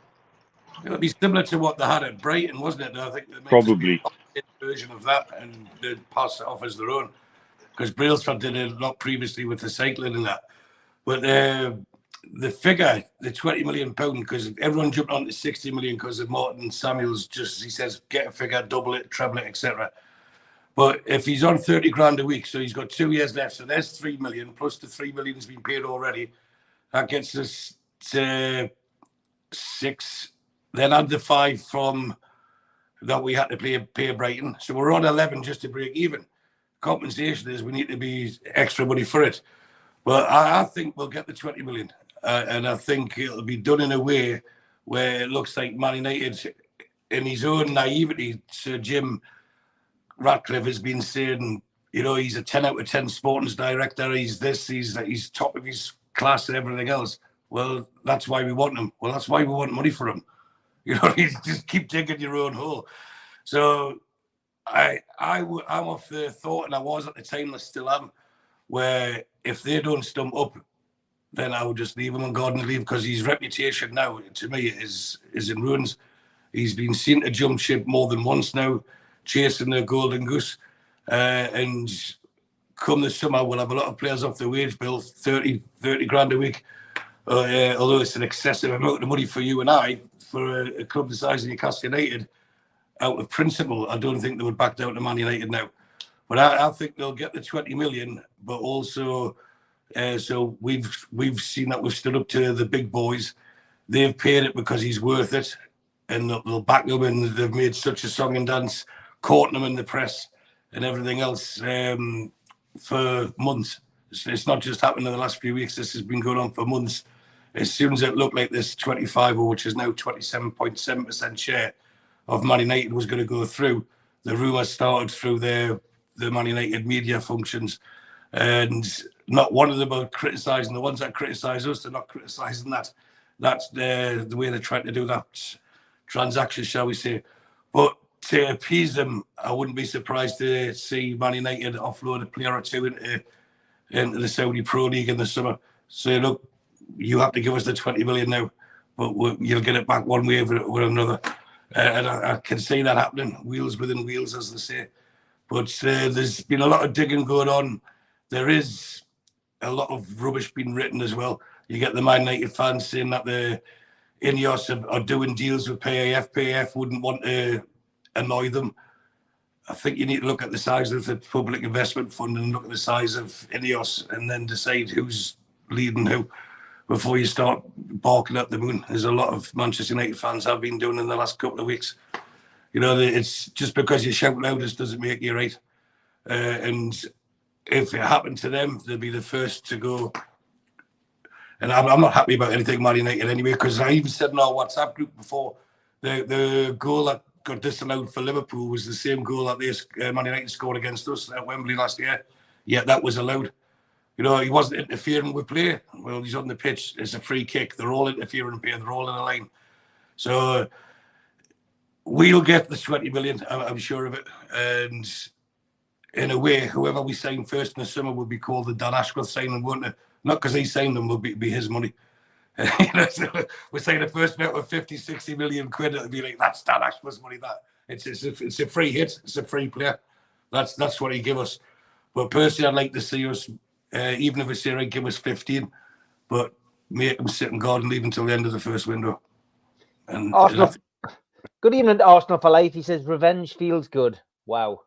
It'll be similar to what they had at Brighton, wasn't it? I think they Probably a version of that and they'd pass it off as their own. Because Brailsford did a lot previously with the cycling and that. But the figure, the £20 million, because everyone jumped on to 60 million because of Martin Samuels, just, he says, get a figure, double it, treble it, etc. But if he's on 30 grand a week, so he's got 2 years left, so there's 3 million, plus the 3 million has been paid already. That gets us to 6. Then add the 5 from that we had to pay Brighton. So we're on 11 just to break even. Compensation is we need to be extra money for it. But I think we'll get the 20 million. And I think it'll be done in a way where it looks like Man United, in his own naivety, Sir Jim Ratcliffe has been saying, he's a 10 out of 10 sporting director. He's this, he's top of his class and everything else. Well, that's why we want him. Well, that's why we want money for him. You just keep digging your own hole. So I'm of the thought, and I was at the time, I still am, where if they don't stump up, then I would just leave him on garden leave, because his reputation now, to me, is in ruins. He's been seen to jump ship more than once now, chasing the golden goose. And come the summer, we'll have a lot of players off the wage bill, 30 grand a week. Although it's an excessive amount of money for you and I, for a club the size of Newcastle United, out of principle, I don't think they would back down to Man United now. But I think they'll get the 20 million, but also, so we've seen that we've stood up to the big boys. They've paid it because he's worth it, and they'll back him, and they've made such a song and dance, courting him in the press and everything else for months. It's not just happened in the last few weeks. This has been going on for months. As soon as it looked like this 25, which is now 27.7% share of Man United was going to go through, the rumours started through the Man United media functions, and not one of them are criticising the ones that criticise us. They're not criticising that. That's the way they're trying to do that transaction, shall we say. But to appease them, I wouldn't be surprised to see Man United offload a player or two into the Saudi Pro League in the summer. So, look, you have to give us the 20 million now, but you'll get it back one way or another. And I can see that happening, wheels within wheels, as they say. But there's been a lot of digging going on. There is a lot of rubbish being written as well. You get the Man United fans saying that the Ineos are doing deals with PAF. PAF wouldn't want to annoy them. I think you need to look at the size of the public investment fund and look at the size of Ineos and then decide who's leading who before you start barking at the moon, as a lot of Manchester United fans have been doing in the last couple of weeks. It's just because you shout loudest doesn't make you right. And if it happened to them, they'll be the first to go. And I'm not happy about anything Man United anyway, because I even said in our WhatsApp group before, the goal that got disallowed for Liverpool was the same goal that Man United scored against us at Wembley last year. Yet that was allowed. You know, he wasn't interfering with play. Well, he's on the pitch. It's a free kick. They're all interfering in play. They're all in a line. So we'll get the 20 million. I'm sure of it. And in a way, whoever we sign first in the summer will be called the Dan Ashworth signing, won't it? Not because he signed them, will be his money. You know, so we're saying the first bet with 50, 60 million quid. It'll be like, that's Dan Ashworth's money. That it's a free hit. It's a free player. That's what he give us. But personally, I'd like to see us, even if it's here, give us 15, but make him sit and guard and leave until the end of the first window. And Arsenal. Good evening to Arsenal for life. He says revenge feels good. Wow.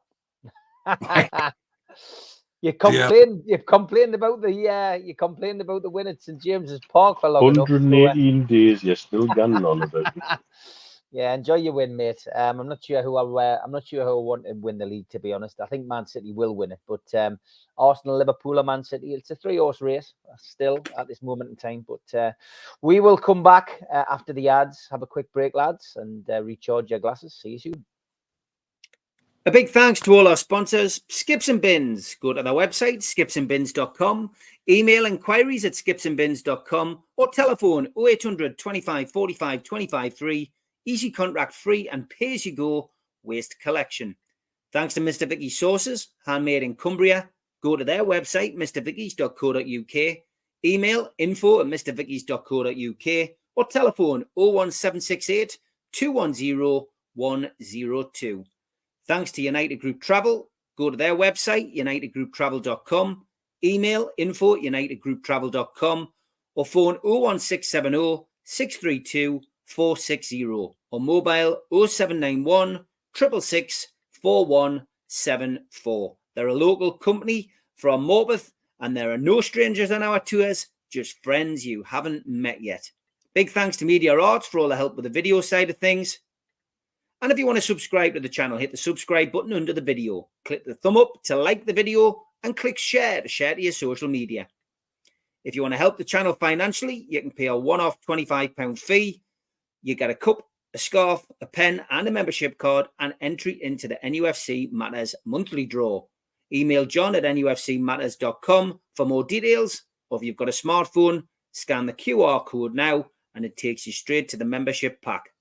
You complained about the win at St James's Park for long 118 enough. days, you're still getting on about it. Yeah, enjoy your win, mate. I'm not sure who I want to win the league, to be honest. I think Man City will win it, but Arsenal, Liverpool, or Man City, it's a 3-horse race still at this moment in time. But we will come back after the ads. Have a quick break, lads, and recharge your glasses. See you soon. A big thanks to all our sponsors, Skips and Bins. Go to their website, skipsandbins.com, email inquiries at skipsandbins.com, or telephone 0800 25 45 25 3. Easy contract free and pay as you go waste collection. Thanks to Mr. Vicky's Sauces, handmade in Cumbria. Go to their website, mrvickies.co.uk, email info@mrvickies.co.uk, or telephone 01768 210 102. Thanks to United Group Travel. Go to their website, unitedgrouptravel.com, email info@unitedgrouptravel.com, or phone 01670 632 460, or mobile 0791 666 4174. They're a local company from Morpeth, and there are no strangers on our tours, just friends you haven't met yet. Big thanks to Media Arts for all the help with the video side of things. And if you want to subscribe to the channel, hit the subscribe button under the video. Click the thumb up to like the video, and click share to share to your social media. If you want to help the channel financially, you can pay a one-off £25 fee. You get a cup, a scarf, a pen, and a membership card, and entry into the NUFC Matters monthly draw. Email john@nufcmatters.com for more details, or if you've got a smartphone, scan the QR code now, and it takes you straight to the membership pack.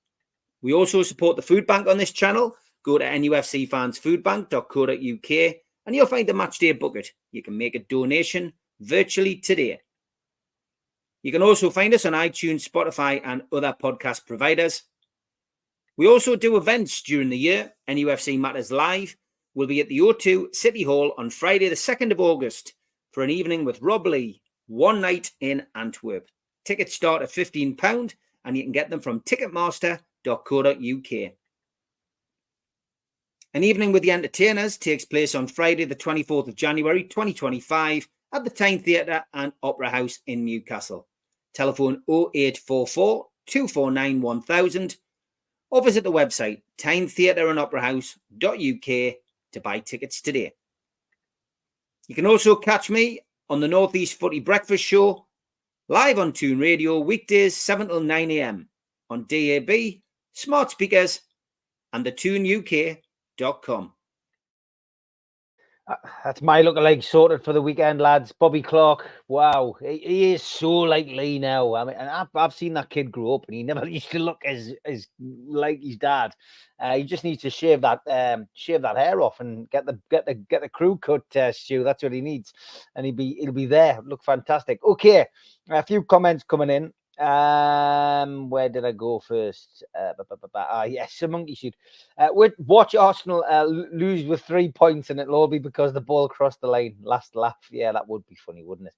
We also support the food bank on this channel. Go to nufcfansfoodbank.co.uk, and you'll find the matchday bucket. You can make a donation virtually today. You can also find us on iTunes, Spotify, and other podcast providers. We also do events during the year. NUFC Matters Live will be at the O2 City Hall on Friday, the 2nd of August, for an evening with Rob Lee, one night in Antwerp. Tickets start at £15, and you can get them from ticketmaster.co.uk. An evening with the entertainers takes place on Friday, the 24th of January, 2025, at the Tyne Theatre and Opera House in Newcastle. Telephone 0844 249 1000, or visit the website tynetheatreandoperahouse.uk to buy tickets today. You can also catch me on the North East Footy Breakfast Show, live on Toon Radio, weekdays 7 till 9 a.m. on DAB, smart speakers, and the toonuk.com. That's my lookalike sorted for the weekend, lads. Bobby Clark, wow, he is so like Lee now. I mean, and I've seen that kid grow up, and he never used to look as like his dad. He just needs to shave that hair off and get the crew cut, Stu. That's what he needs, and he'll be there. Look fantastic. Okay, a few comments coming in. Where did I go first? Yes, a monkey shoot. Watch Arsenal lose with 3 points, and it'll all be because the ball crossed the line. Last laugh. Yeah, that would be funny, wouldn't it?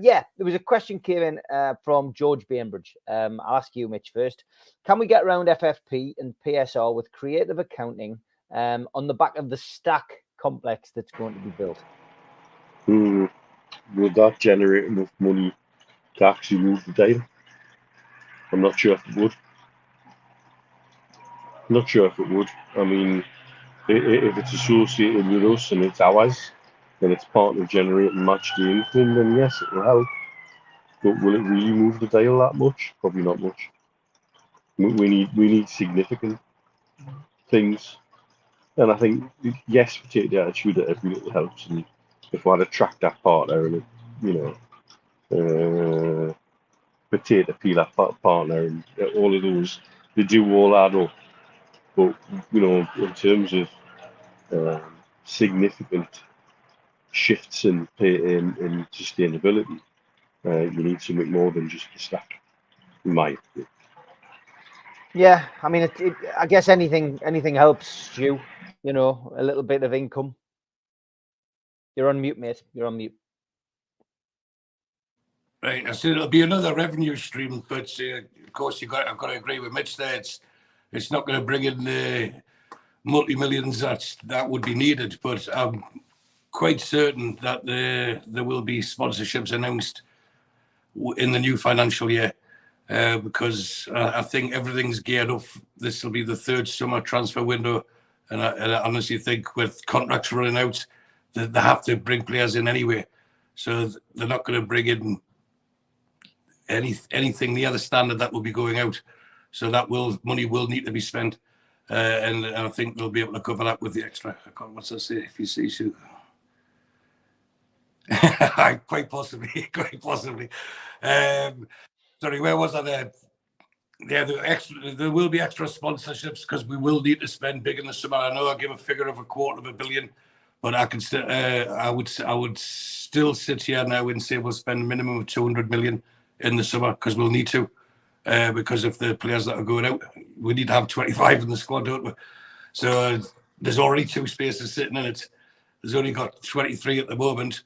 Yeah, there was a question came in from George Bainbridge. I'll ask you, Mitch, first. Can we get around FFP and PSR with creative accounting on the back of the stack complex that's going to be built? Would that generate enough money to actually move the dial? I'm not sure if it would. I mean, if it's associated with us and it's ours, then it's part of generating match day income, then yes, it will help. But will it really move the dial that much? Probably not much. We need significant things. And I think, yes, we take the attitude that every little helps. And if we had to track that part there, potato peeler partner, and all of those, they do all add up. But in terms of significant shifts in sustainability, you need something more than just a stack, in my opinion. Yeah, I mean, I guess anything helps, Stu. A little bit of income. You're on mute, mate. You're on mute. Right, I said it'll be another revenue stream, but of course I've got to agree with Mitch there. It's not going to bring in the multi-millions that would be needed, but I'm quite certain that there will be sponsorships announced in the new financial year, because I think everything's geared up. This will be the third summer transfer window, and I honestly think with contracts running out, that they have to bring players in anyway. So they're not going to bring in anything near the standard that will be going out. So money will need to be spent, and I think they'll be able to cover that with the extra. I can't, what's that say? If you see so. Quite possibly. Sorry, where was I there? Yeah, there will be extra sponsorships because we will need to spend big in the summer. I know I give a figure of $250 million, but I can still, I would still sit here now and say we'll spend a minimum of 200 million in the summer because we'll need to, because of the players that are going out. We need to have 25 in the squad, don't we? So there's already 2 spaces sitting in it. There's only got 23 at the moment.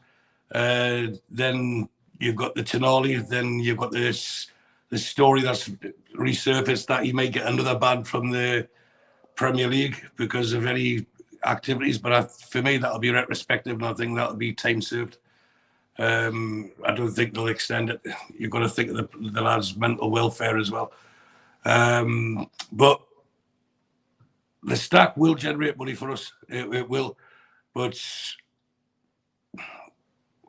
Then you've got the Tonali, then you've got this story that's resurfaced that he may get another ban from the Premier League because of any activities. But for me, that'll be retrospective, and I think that'll be time served. I don't think they'll extend it. You've got to think of the lads' mental welfare as well. But the stack will generate money for us. It will. But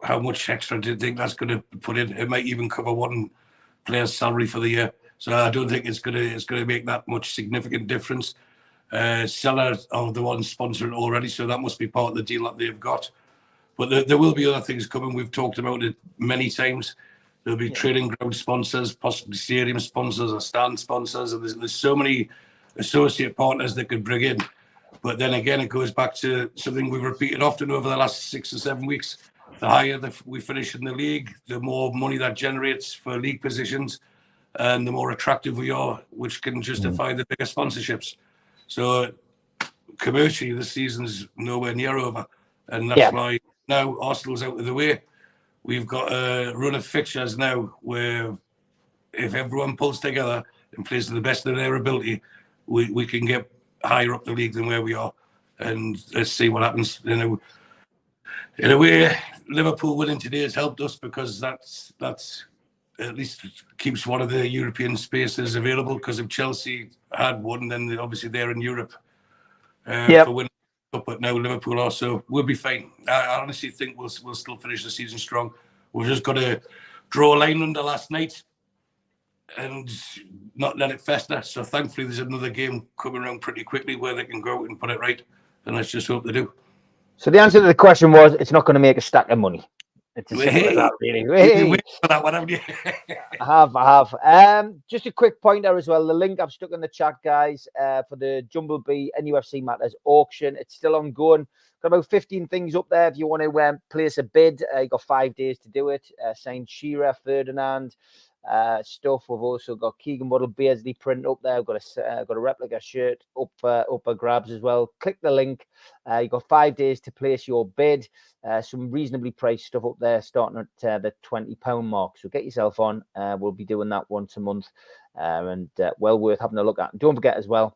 how much extra do you think that's going to put in? It might even cover one player's salary for the year. So I don't think it's going to make that much significant difference. Seller are the ones sponsoring already, so that must be part of the deal that they've got. But there will be other things coming. We've talked about it many times. There'll be training ground sponsors, possibly stadium sponsors or stand sponsors. And there's so many associate partners that could bring in. But then again, it goes back to something we've repeated often over the last 6 or 7 weeks. The higher we finish in the league, the more money that generates for league positions, and the more attractive we are, which can justify the bigger sponsorships. So commercially, this season's nowhere near over. And that's why now Arsenal's out of the way. We've got a run of fixtures now where if everyone pulls together and plays to the best of their ability, we can get higher up the league than where we are. And let's see what happens. In a way, Liverpool winning today has helped us because that's at least keeps one of the European spaces available. Because if Chelsea had one, then obviously they're in Europe for winning. But now Liverpool also will be fine. I honestly think we'll still finish the season strong. We've just got to draw a line under last night and not let it fester. So thankfully there's another game coming around pretty quickly where they can go out and put it right. And let's just hope they do. So the answer to the question was, it's not going to make a stack of money. It's as simple as that, really. You've been waiting for that one, haven't you? I have. Just a quick pointer as well. The link I've stuck in the chat, guys, for the Jumblebee nufc Matters auction. It's still ongoing. Got about 15 things up there if you want to place a bid. You got 5 days to do it. Signed Shearer, Ferdinand stuff. We've also got Keegan Waddle Beardsley print up there. I've got a replica shirt up for grabs as well. Click the link. You've got 5 days to place your bid. Some reasonably priced stuff up there starting at the £20 mark. So get yourself on. We'll be doing that once a month, and well worth having a look at. And don't forget as well,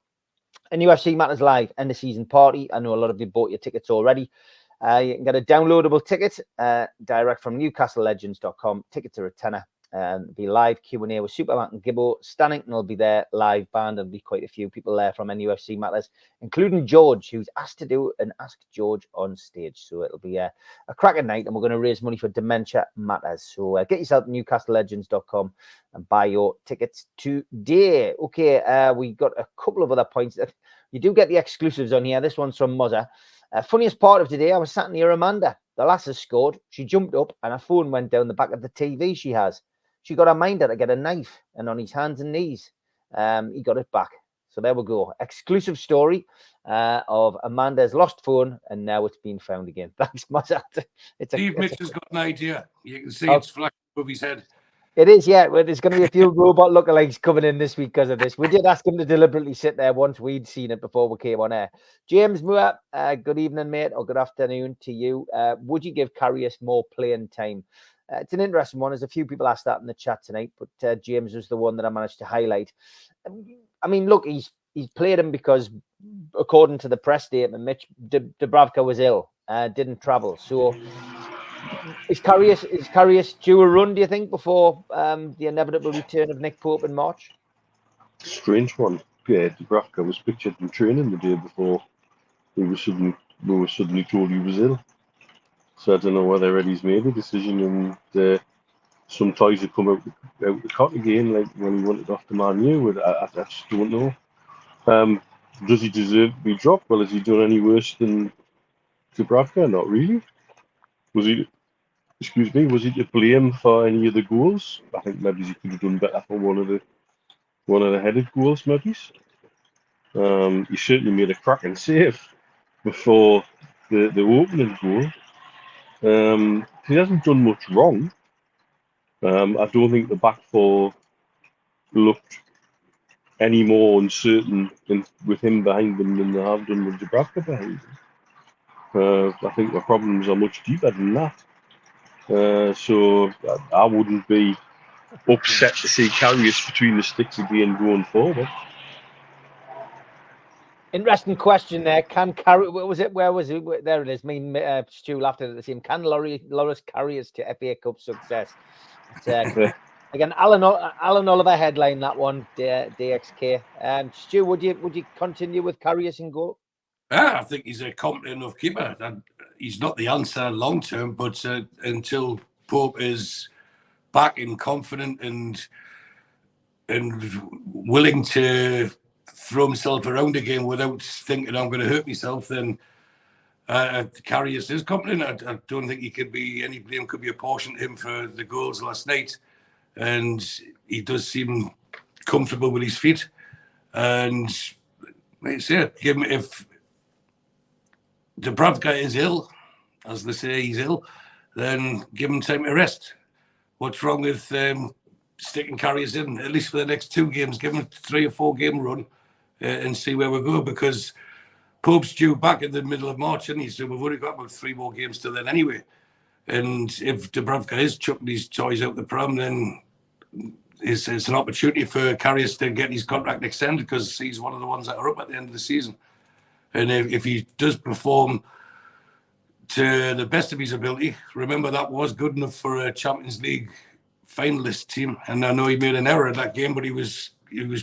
a nufc Matters Live end of season party. I know a lot of you bought your tickets already. You can get a downloadable ticket direct from newcastlelegends.com. Tickets are a tenner. Be live Q&A with Superman and Gibbo. Stannington will be there, live band. There'll be quite a few people there from nufc Matters, including George, who's asked to do an Ask George on stage. So it'll be a cracking night, and we're going to raise money for Dementia Matters. So get yourself to newcastlelegends.com and buy your tickets today. Okay, we got a couple of other points. You do get the exclusives on here. This one's from Mozza. Funniest part of today, I was sat near Amanda. The lass has scored. She jumped up and her phone went down the back of the TV she has. She got her minder to get a knife, and on his hands and knees, he got it back. So there we go. Exclusive story of Amanda's lost phone, and now it's been found again. Thanks, Mazza. Steve Mitch has got an idea. You can see it's flashing above his head. It is, yeah. Well, there's going to be a few robot lookalikes coming in this week because of this. We did ask him to deliberately sit there once we'd seen it before we came on air. James Moore, good evening, mate, or good afternoon to you. Would you give Karius more playing time? It's an interesting one. There's a few people asked that in the chat tonight, but James was the one that I managed to highlight. I mean, look, he's played him because, according to the press statement, Mitch Dubravka was ill, didn't travel. So is Karius due a run, do you think, before the inevitable return of Nick Pope in March? Strange one. Yeah, Dubravka was pictured in training the day before we were suddenly told he was ill. So I don't know whether Eddie's made a decision and some ties have come out the cock again, like when he wanted off to Man U. I just don't know. Does he deserve to be dropped? Well, has he done any worse than Dubravka? Not really. Was he to blame for any of the goals? I think maybe he could have done better for one of the headed goals, maybe. He certainly made a cracking save before the opening goal. He hasn't done much wrong. I don't think the back four looked any more uncertain with him behind them than they have done with Dubravka behind them. I think the problems are much deeper than that. So I wouldn't be upset to see Karius between the sticks again going forward. Interesting question there. Can Karius? Where was it? There it is. Me and Stu laughed at the same. Can Loris Karius to FA Cup success? Again, Alan Oliver headline that one. DXK. Stu, would you continue with Karius in goal? I think he's a competent enough keeper. He's not the answer long term, but until Pope is back and confident and willing to throw himself around again without thinking I'm going to hurt myself, then Karius is competent. I don't think any blame could be apportioned to him for the goals last night, and he does seem comfortable with his feet. And like I say, if Dubravka is ill, as they say he's ill, then give him time to rest. What's wrong with sticking Karius in, at least for the next 2 games? Give him a 3 or 4 game run and see where we go, because Pope's due back in the middle of March, isn't he? So we've only got about 3 more games till then anyway. And if Dubravka is chucking these toys out the pram, then it's an opportunity for Karius to get his contract extended, because he's one of the ones that are up at the end of the season. And if he does perform to the best of his ability, remember that was good enough for a Champions League finalist team. And I know he made an error in that game, but he was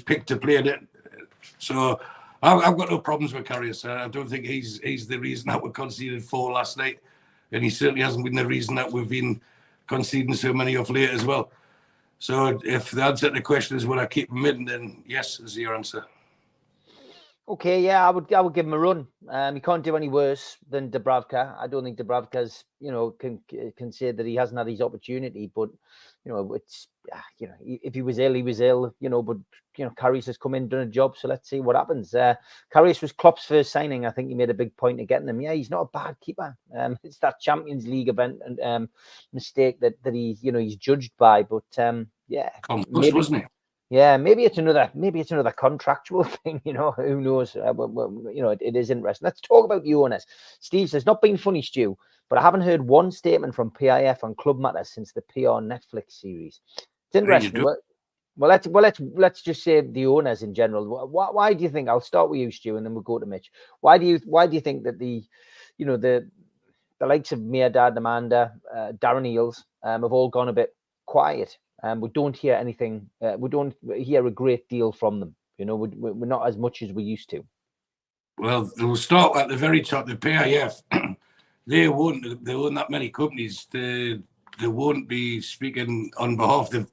picked to play in it. So I've got no problems with Karius. I don't think he's the reason that we conceded 4 last night, and he certainly hasn't been the reason that we've been conceding so many of late as well. So if the answer to the question is, would I keep him in, then yes is your answer. Okay, yeah, I would give him a run. He can't do any worse than Dubravka. I don't think Dubravka's, can say that he hasn't had his opportunity, but it's if he was ill, he was ill. But Karius has come in, done a job, so let's see what happens. Karius was Klopp's first signing. I think he made a big point of getting him. Yeah, he's not a bad keeper. It's that Champions League event and mistake that he he's judged by. But yeah, maybe, wasn't he? Yeah, maybe it's another contractual thing. Who knows? It is interesting. Let's talk about the owners. Steve says, not being funny, Stu, but I haven't heard one statement from PIF on Club Matters since the PR Netflix series. It's interesting. Well, let's just say the owners in general. Why do you think? I'll start with you, Stu, and then we'll go to Mitch. Why do you think that the likes of Mirdad, Amanda, Darren Eales have all gone a bit quiet? We don't hear anything. We don't hear a great deal from them. We're not as much as we used to. Well, we'll start at the very top. The PIF, they own that many companies. They won't be speaking on behalf of.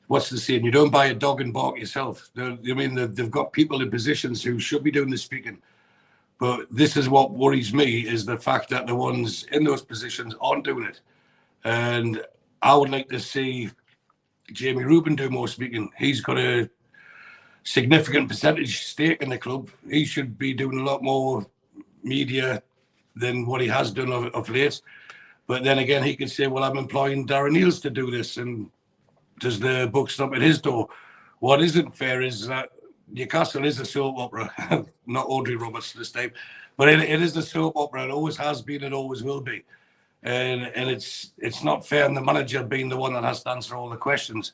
What's the saying? You don't buy a dog and bark yourself. They've got people in positions who should be doing the speaking. But this is what worries me, is the fact that the ones in those positions aren't doing it. And I would like to see Jamie Rubin do more speaking. He's got a significant percentage stake in the club. He should be doing a lot more media than what he has done of late. But then again, he could say, well, I'm employing Darren Eales to do this. And does the book stop at his door? What isn't fair is that Newcastle is a soap opera, not Audrey Roberts this time, but it is a soap opera. It always has been, it always will be. And it's not fair on the manager being the one that has to answer all the questions.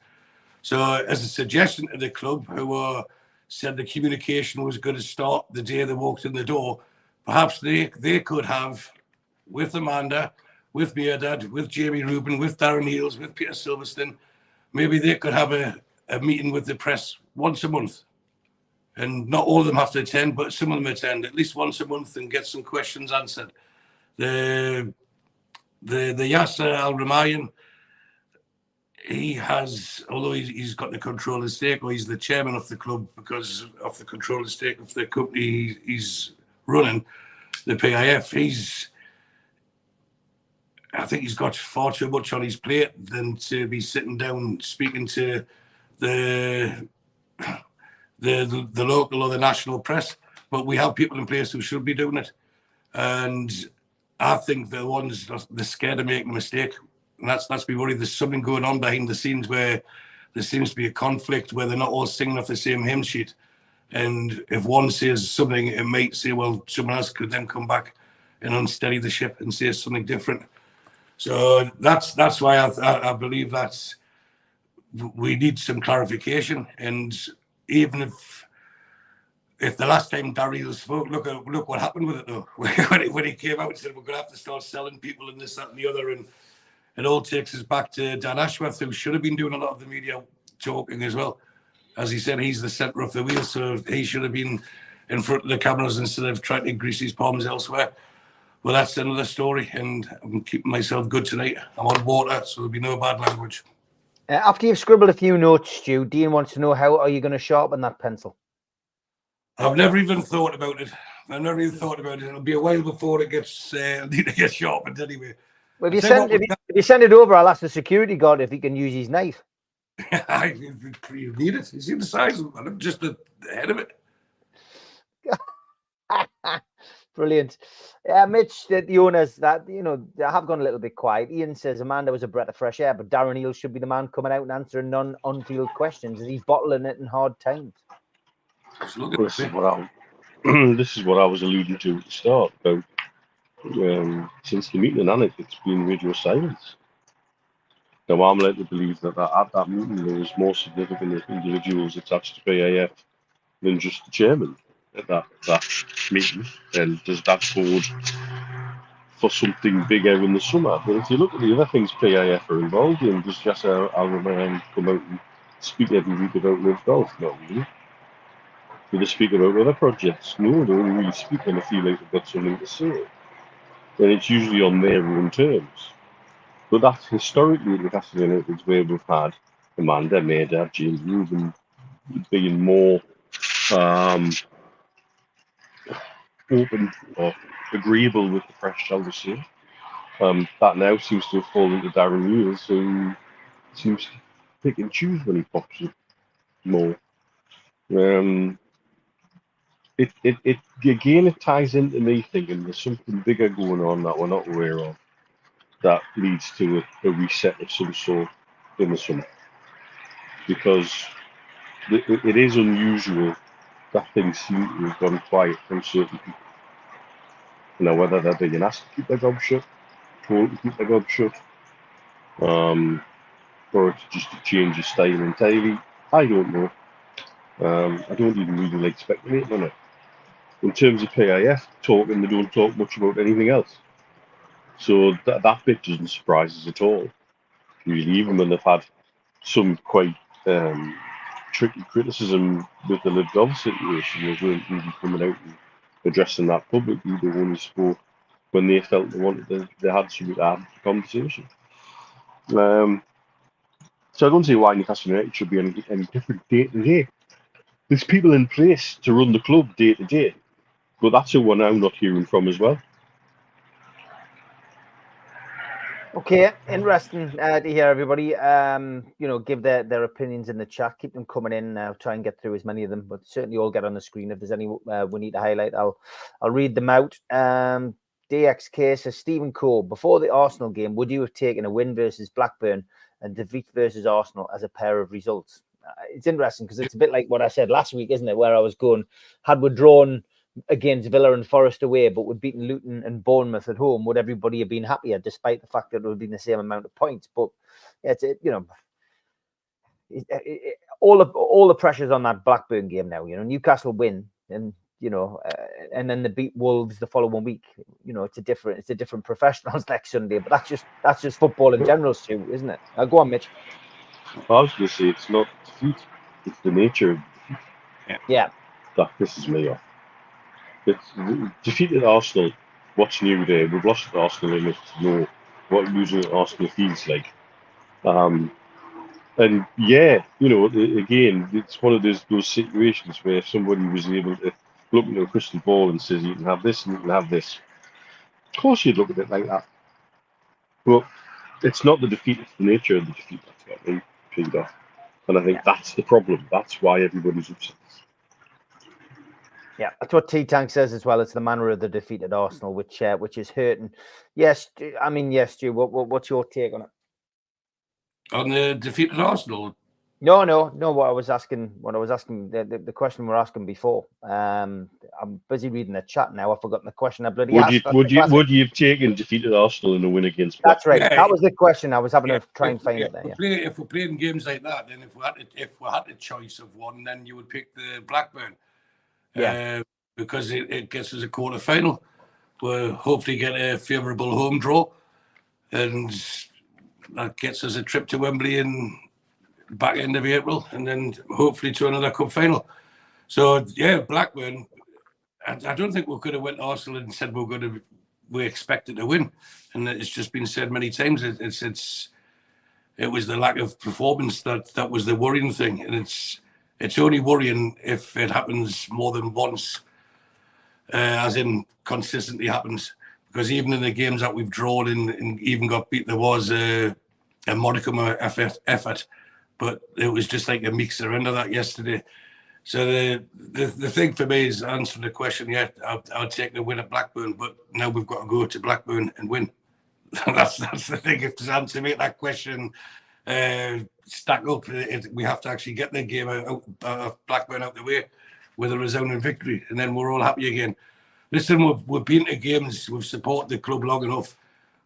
So as a suggestion to the club, who said the communication was going to start the day they walked in the door, perhaps they could have, with Amanda, with Beardad, with Jamie Rubin, with Darren Eales, with Peter Silverstone, maybe they could have a meeting with the press once a month. And not all of them have to attend, but some of them attend at least once a month and get some questions answered. The Yasser Al-Rumayyan, he has, although he's got the controlling stake, or he's the chairman of the club because of the controlling stake of the company he's running, the PIF, I think he's got far too much on his plate than to be sitting down speaking to the local or the national press. But we have people in place who should be doing it. And I think the ones they're scared of making a mistake. And that's me worried. There's something going on behind the scenes where there seems to be a conflict where they're not all singing off the same hymn sheet. And if one says something, it might say, well, someone else could then come back and unsteady the ship and say something different. So that's why I believe that we need some clarification. And even if the last time Darryl spoke, look what happened with it though. when he came out and said we're going to have to start selling people and this, that, and the other, and it all takes us back to Dan Ashworth, who should have been doing a lot of the media talking as well. As he said, he's the centre of the wheel, so he should have been in front of the cameras instead of trying to grease his palms elsewhere. Well, that's another story, and I'm keeping myself good tonight. I'm on water, so there'll be no bad language. After you've scribbled a few notes, Stu, Dean wants to know, how are you going to sharpen that pencil? I've never even thought about it. It'll be a while before it gets sharpened anyway. Well, if you send it over, I'll ask the security guard if he can use his knife. You need it. You see the size of it, just the head of it. Brilliant. Mitch, the owners that, they have gone a little bit quiet. Ian says Amanda was a breath of fresh air, but Darren Eales should be the man coming out and answering non-on-field questions. Is he bottling it in hard times? This is what I was alluding to at the start about. Since the meeting in Alnwick, it's been radio silence. Now, I'm led to believe that at that meeting there was more significant individuals attached to PAF than just the chairman at that meeting. And does that bode for something bigger in the summer? But if you look at the other things PAF are involved in, does Yasser Al-Rumayyan come out and speak every week about live golf? Not really. Do they speak about other projects? No, they only really speak when they feel like they've got something to say. And it's usually on their own terms. But that's historically Newcastle United's where we've had Amanda, Maida, James Rubin being more open or agreeable with the press, shall we say. That now seems to have fallen to Darren Eales, who seems to pick and choose when he pops up more. It ties into me thinking there's something bigger going on that we're not aware of that leads to a reset of some sort in the summer. Because it is unusual that things seem to have gone quiet from certain people. Whether they're being asked to keep their gob shut, told to keep their gob shut, or it's just a change of style entirely, I don't know. I don't even really like speculating on it. In terms of PIF talking, they don't talk much about anything else. So that bit doesn't surprise us at all. Usually, even when they've had some quite tricky criticism with the Live Golf situation, they weren't really coming out and addressing that publicly. They only spoke when they felt they had something to add to the conversation. So I don't see why Newcastle United should be any different day to day. There's people in place to run the club day to day. But that's who we're now not hearing from as well. Okay, interesting to hear everybody. Give their opinions in the chat. Keep them coming in. I'll try and get through as many of them, but certainly all get on the screen. If there's any we need to highlight, I'll read them out. DXK says, Stephen Cole, before the Arsenal game, would you have taken a win versus Blackburn and defeat versus Arsenal as a pair of results? It's interesting because it's a bit like what I said last week, isn't it? Where I was going, had we drawn against Villa and Forest away, but we'd beaten Luton and Bournemouth at home, would everybody have been happier, despite the fact that it would have been the same amount of points? But all the pressure's on that Blackburn game now. Newcastle win, and and then they beat Wolves the following week. It's a different professionals next Sunday. But that's just football in general, Stu, isn't it? Go on, Mitch. I was going to say it's not defeat; it's the nature of defeat. Yeah. That pisses me off. It's defeated Arsenal. What's new there? We've lost at Arsenal enough to know what losing at Arsenal feels like. And yeah, again, it's one of those situations where somebody was able to look into a crystal ball and says you can have this and you can have this. Of course, you'd look at it like that. But it's not the defeat; it's the nature of the defeat that's got me peed off. And I think that's the problem. That's why everybody's upset. Yeah, that's what T-Tank says as well. It's the manner of the defeat at Arsenal, which is hurting. Yes, Stu, what's your take on it? On the defeat at Arsenal? No. What I was asking, the question we're asking before. I'm busy reading the chat now. I've forgotten the question I bloody asked. Would you have taken defeat at Arsenal in a win against Blackburn? That's right. Yeah, that was the question. I was having to try and find it there. If we're playing games like that, then if we had a choice of one, then you would pick the Blackburn. Yeah. Because it gets us a quarter final. We'll hopefully get a favourable home draw, and that gets us a trip to Wembley in back end of April, and then hopefully to another cup final. So yeah, Blackburn. I don't think we could have went to Arsenal and said we expected to win, and it's just been said many times. It was the lack of performance that was the worrying thing, and it's only worrying if it happens more than once, as in consistently happens. Because even in the games that we've drawn and even got beat, there was a modicum of effort, but it was just like a meek surrender that yesterday. So the thing for me is answering the question. Yeah, I'll take the win at Blackburn, but now we've got to go to Blackburn and win. that's the thing. If there's an answer to make that question stack up, we have to actually get the game out Blackburn out the way with a resounding victory, and then we're all happy again. Listen, we've been to games, we've supported the club long enough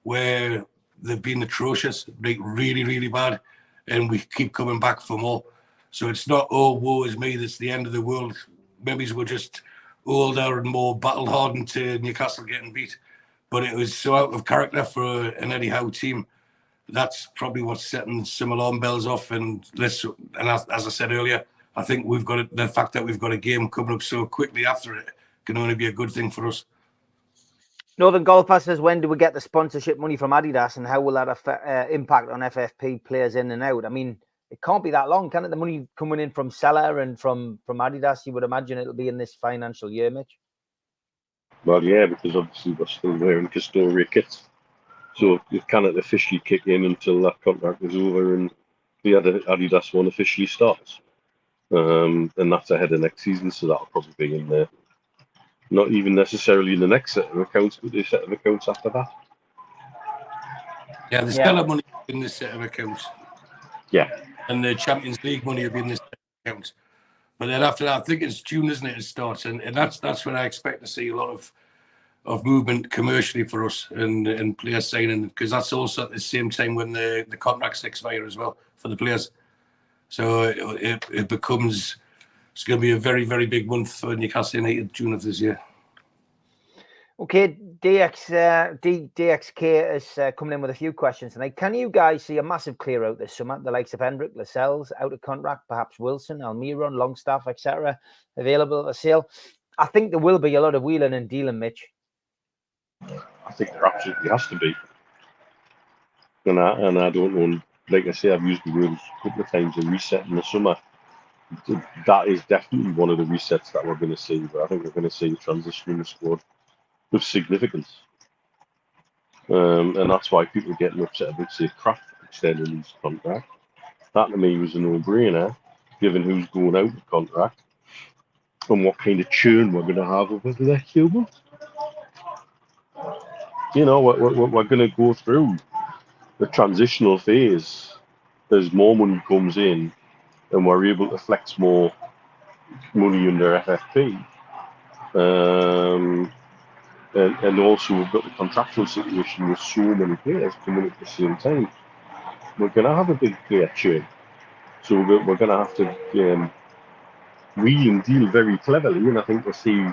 where they've been atrocious, like really, really bad, and we keep coming back for more. So it's not, oh, woe is me, that's the end of the world. Maybe we're just older and more battle-hardened to Newcastle getting beat. But it was so out of character for an Eddie Howe team. That's probably what's setting some alarm bells off. And as I said earlier, I think the fact that we've got a game coming up so quickly after it can only be a good thing for us. Northern Golfer says, when do we get the sponsorship money from Adidas, and how will that impact on FFP players in and out? I mean, it can't be that long, can it? The money coming in from Seller and from Adidas, you would imagine it'll be in this financial year, Mitch. Well, yeah, because obviously we're still wearing Castoria kits. So it can't officially kick in until that contract is over and the Adidas one officially starts. And that's ahead of next season, so that'll probably be in there. Not even necessarily in the next set of accounts, but the set of accounts after that. Yeah, there's still a money in this set of accounts. Yeah. And the Champions League money will be in this set of accounts. But then after that, I think it's June, isn't it? It starts, and that's when I expect to see a lot of movement commercially for us and players signing, because that's also at the same time when the contracts expire as well for the players. So it becomes, it's going to be a very, very big month for Newcastle United, June of this year. Okay, DXK is coming in with a few questions tonight. Can you guys see a massive clear out this summer? The likes of Hendrick, Lascelles out of contract, perhaps Wilson, Almiron, Longstaff, etc., available for sale. I think there will be a lot of wheeling and dealing, Mitch. I think there absolutely has to be. And I don't know, like I say, I've used the word a couple of times, a reset in the summer. that is definitely one of the resets that we're going to see. But I think we're going to see a transition in the squad of significance. And that's why people are getting upset about, say, Kraft extending his contract. That to me was a no-brainer, given who's going out of contract and what kind of churn we're going to have over the next few months. You know, we're going to go through the transitional phase as more money comes in and we're able to flex more money under FFP. And also we've got the contractual situation with so many players coming at the same time. We're going to have a big player churn. So we're going to have to wheel and deal very cleverly, and I think we'll see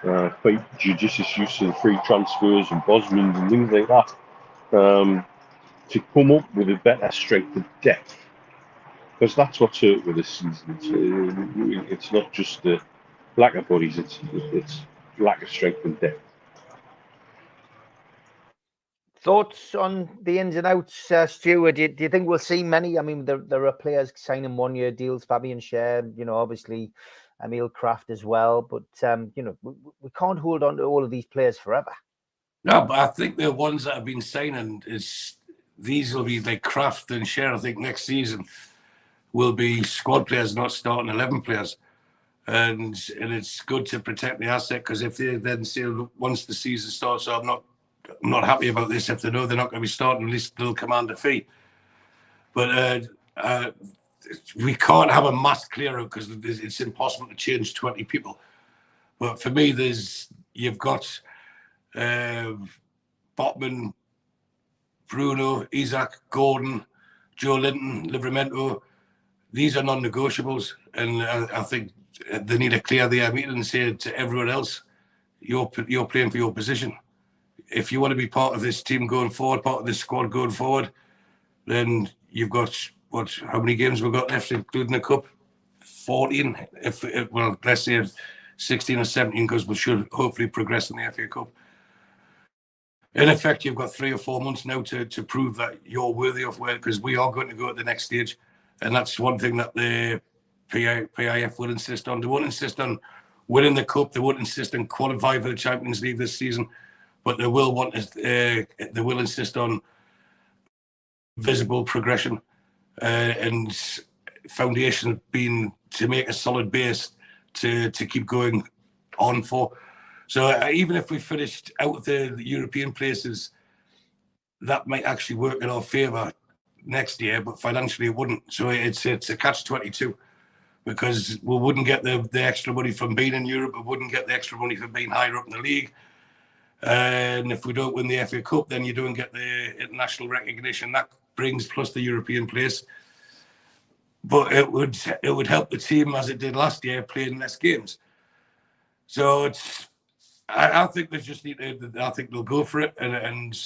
quite judicious use of free transfers and Bosmans and things like that to come up with a better strength of depth. Because that's what's hurt with this season. It's not just the lack of bodies, it's lack of strength and depth. Thoughts on the ins and outs, Stuart? Do you think we'll see many? I mean, there are players signing one-year deals, Fabian Schär, obviously Emil Kraft as well. But, we can't hold on to all of these players forever. No, but I think the ones that have been signing, these will be like Kraft and Schär. I think next season will be squad players, not starting 11 players. And it's good to protect the asset, because if they then say once the season starts, I'm not happy about this. If they know they're not going to be starting, at least they'll command a fee. But we can't have a mass clear out because it's impossible to change 20 people. But for me, you've got Botman, Bruno, Isaac, Gordon, Joe Linton, Livramento. These are non-negotiables, and I think they need to clear the meeting and say to everyone else, you're playing for your position. If you want to be part of this team going forward, part of this squad going forward, then you've got how many games we've got left, including the cup? 14. Well, let's say 16 or 17, because we should hopefully progress in the FA Cup. In effect, you've got 3 or 4 months now to prove that you're worthy of work, because we are going to go at the next stage, and that's one thing that the PIF will insist on. They won't insist on winning the cup. They won't insist on qualifying for the Champions League this season. But they will insist on visible progression and foundation being to make a solid base to keep going on for. So even if we finished out of the European places, that might actually work in our favour next year, but financially it wouldn't. So it's a catch-22, because we wouldn't get the extra money from being in Europe. We wouldn't get the extra money from being higher up in the league. And if we don't win the FA Cup, then you don't get the international recognition that brings, plus the European place. But it would help the team, as it did last year, playing less games. So I think they just need to. I think they'll go for it, and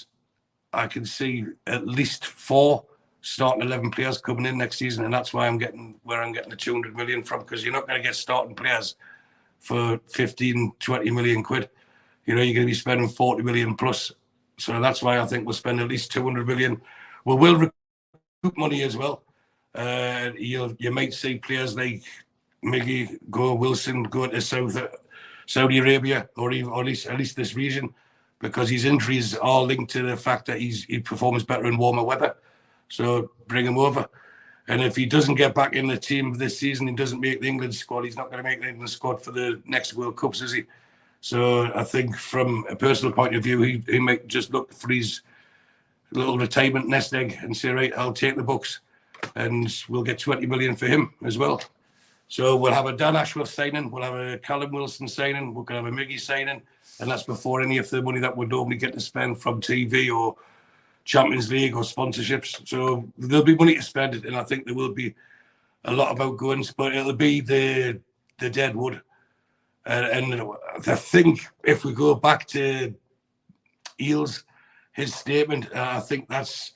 I can see at least 4 starting 11 players coming in next season, and that's why I'm getting the 200 million from, because you're not going to get starting players for 15, 20 million quid. You're going to be spending 40 million plus. So that's why I think we'll spend at least 200 million. We will recoup money as well. You might see players like Miggy Wilson go to Saudi Arabia, or at least this region, because his injuries are linked to the fact that he performs better in warmer weather. So bring him over. And if he doesn't get back in the team this season, he doesn't make the England squad, he's not going to make the England squad for the next World Cups, is he? So I think from a personal point of view, he might just look for his little retirement nest egg and say, right, I'll take the books, and we'll get 20 million for him as well. So we'll have a Dan Ashworth signing, we'll have a Callum Wilson signing, we're going to have a Miggy signing, and that's before any of the money that we'd normally get to spend from TV or Champions League or sponsorships. So there'll be money to spend, and I think there will be a lot of outgoings, but it'll be the dead wood. And I think if we go back to Eels, his statement, I think that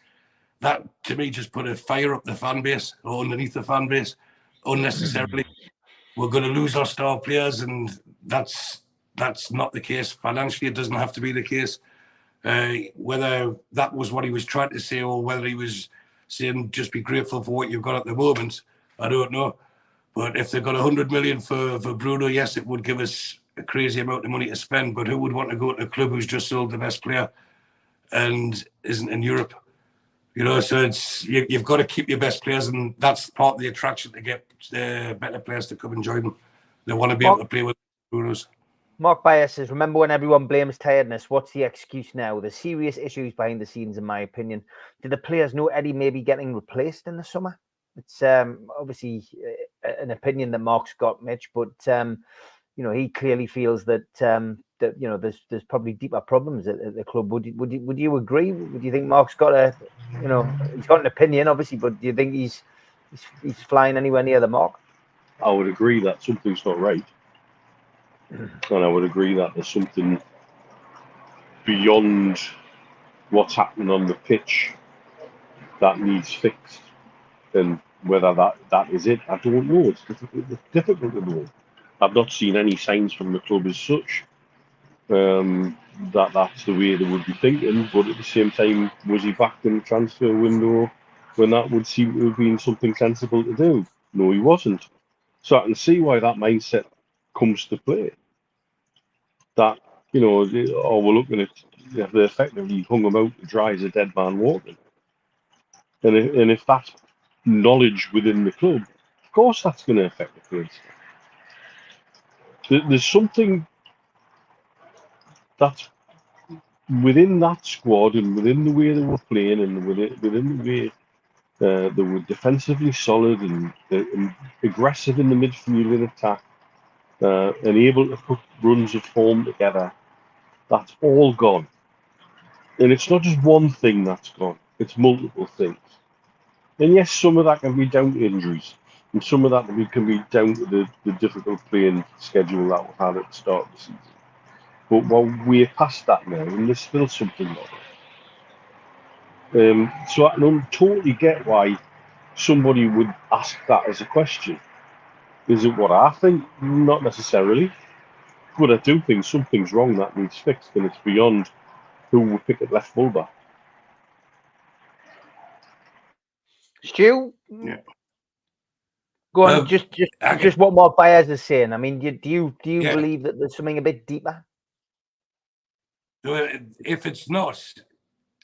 to me just put a fire up the fan base, or underneath the fan base unnecessarily. We're going to lose our star players, and that's not the case. Financially, it doesn't have to be the case. Whether that was what he was trying to say, or whether he was saying just be grateful for what you've got at the moment, I don't know. But if they got 100 million for Bruno, yes, it would give us a crazy amount of money to spend. But who would want to go to a club who's just sold the best player and isn't in Europe? You know, so you've got to keep your best players, and that's part of the attraction to get better players to come and join them. They want to be able to play with Brunos. Mark Bayer says, remember when everyone blames tiredness? What's the excuse now? There's serious issues behind the scenes, in my opinion. Do the players know Eddie may be getting replaced in the summer? It's obviously an opinion that Mark's got, Mitch, but you know, he clearly feels that that, you know, there's probably deeper problems at the club. Would you agree? Would you think Mark's got a, you know, he's got an opinion, obviously, but do you think he's flying anywhere near the mark? I would agree that something's not right. And I would agree that there's something beyond what's happening on the pitch that needs fixed. And whether that is it, I don't know. It's difficult to know. I've not seen any signs from the club as such that that's the way they would be thinking. But at the same time, was he back in the transfer window when that would seem to have been something sensible to do? No, he wasn't. So I can see why that mindset comes to play. That, you know, we're looking at, they effectively hung him out to dry as a dead man walking. And if that's knowledge within the club, of course that's going to affect the players. There's something that's within that squad and within the way they were playing and within the way they were defensively solid and aggressive in the midfield and attack and able to put runs of form together. That's all gone. And it's not just one thing that's gone, it's multiple things. And yes, some of that can be down to injuries, and some of that can be down to the difficult playing schedule that we've had at the start of the season. But we're past that now, and there's still something there. So I don't totally get why somebody would ask that as a question. Is it what I think? Not necessarily. But I do think something's wrong that needs fixed, and it's beyond who we pick at left fullback. Stu? Yeah. Go on, just what Mark Byers is saying. I mean, do you believe that there's something a bit deeper? If it's not,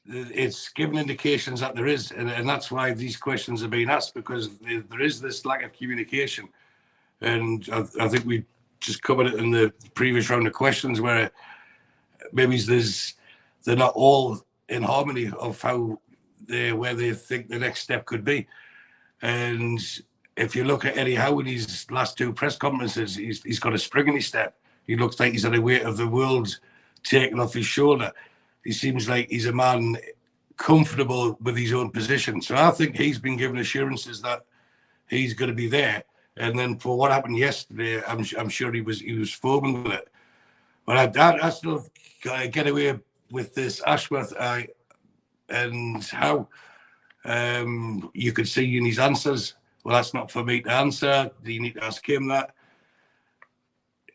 it's given indications that there is, and that's why these questions are being asked, because there is this lack of communication. And I think we just covered it in the previous round of questions, where maybe they're not all in harmony of where they think the next step could be. And if you look at Eddie Howe in his last two press conferences, he's got a spring in his step. He looks like he's had a weight of the world taken off his shoulder. He seems like he's a man comfortable with his own position. So I think he's been given assurances that he's going to be there. And then for what happened yesterday, I'm sure he was foaming with it. But I still get away with this Ashworth and how you could see in his answers, well, that's not for me to answer. You need to ask him that.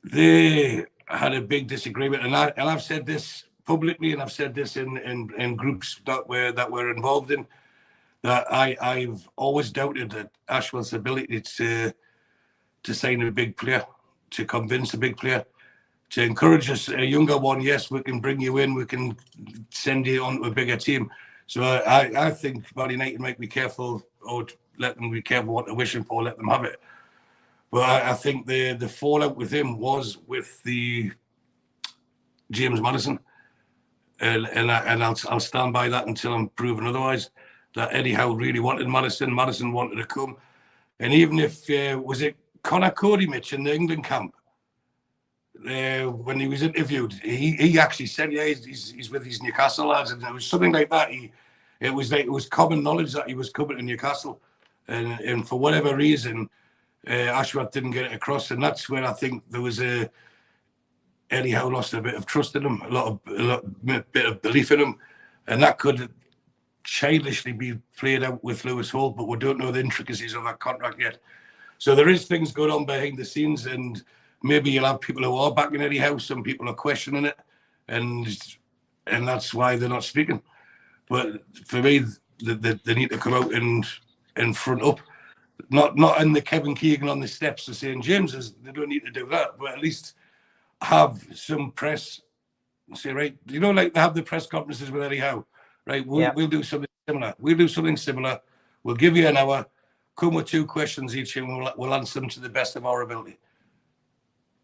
They had a big disagreement, and I've said this publicly, and I've said this in groups that we're involved in, that I've always doubted that Ashworth's ability to sign a big player, to convince a big player, to encourage us, a younger one. Yes, we can bring you in, we can send you on to a bigger team. So I think Man United might be careful, or let them be careful what they're wishing for, let them have it. But I think the fallout with him was with the James Maddison, and I'll stand by that until I'm proven otherwise. That Eddie Howe really wanted Maddison. Maddison wanted to come, and even if was it Connor Cody, Mitch, in the England camp, when he was interviewed, he actually said, yeah, he's with his Newcastle lads, and it was something like that. It was common knowledge that he was coming to Newcastle, and for whatever reason, Ashworth didn't get it across, and that's where I think there was Eddie Howe lost a bit of trust in him, a bit of belief in him, and that could childishly be played out with Lewis Hall, but we don't know the intricacies of that contract yet. So there is things going on behind the scenes, and maybe you'll have people who are backing Eddie Howe, some people are questioning it, and that's why they're not speaking. But for me, they need to come out and front up not in the Kevin Keegan on the steps of St James's. They don't need to do that, but at least have some press. Say, right, like they have the press conferences with Eddie Howe, right? We'll do something similar. We'll do something similar. We'll give you an hour. Come with 2 questions each, and we'll answer them to the best of our ability,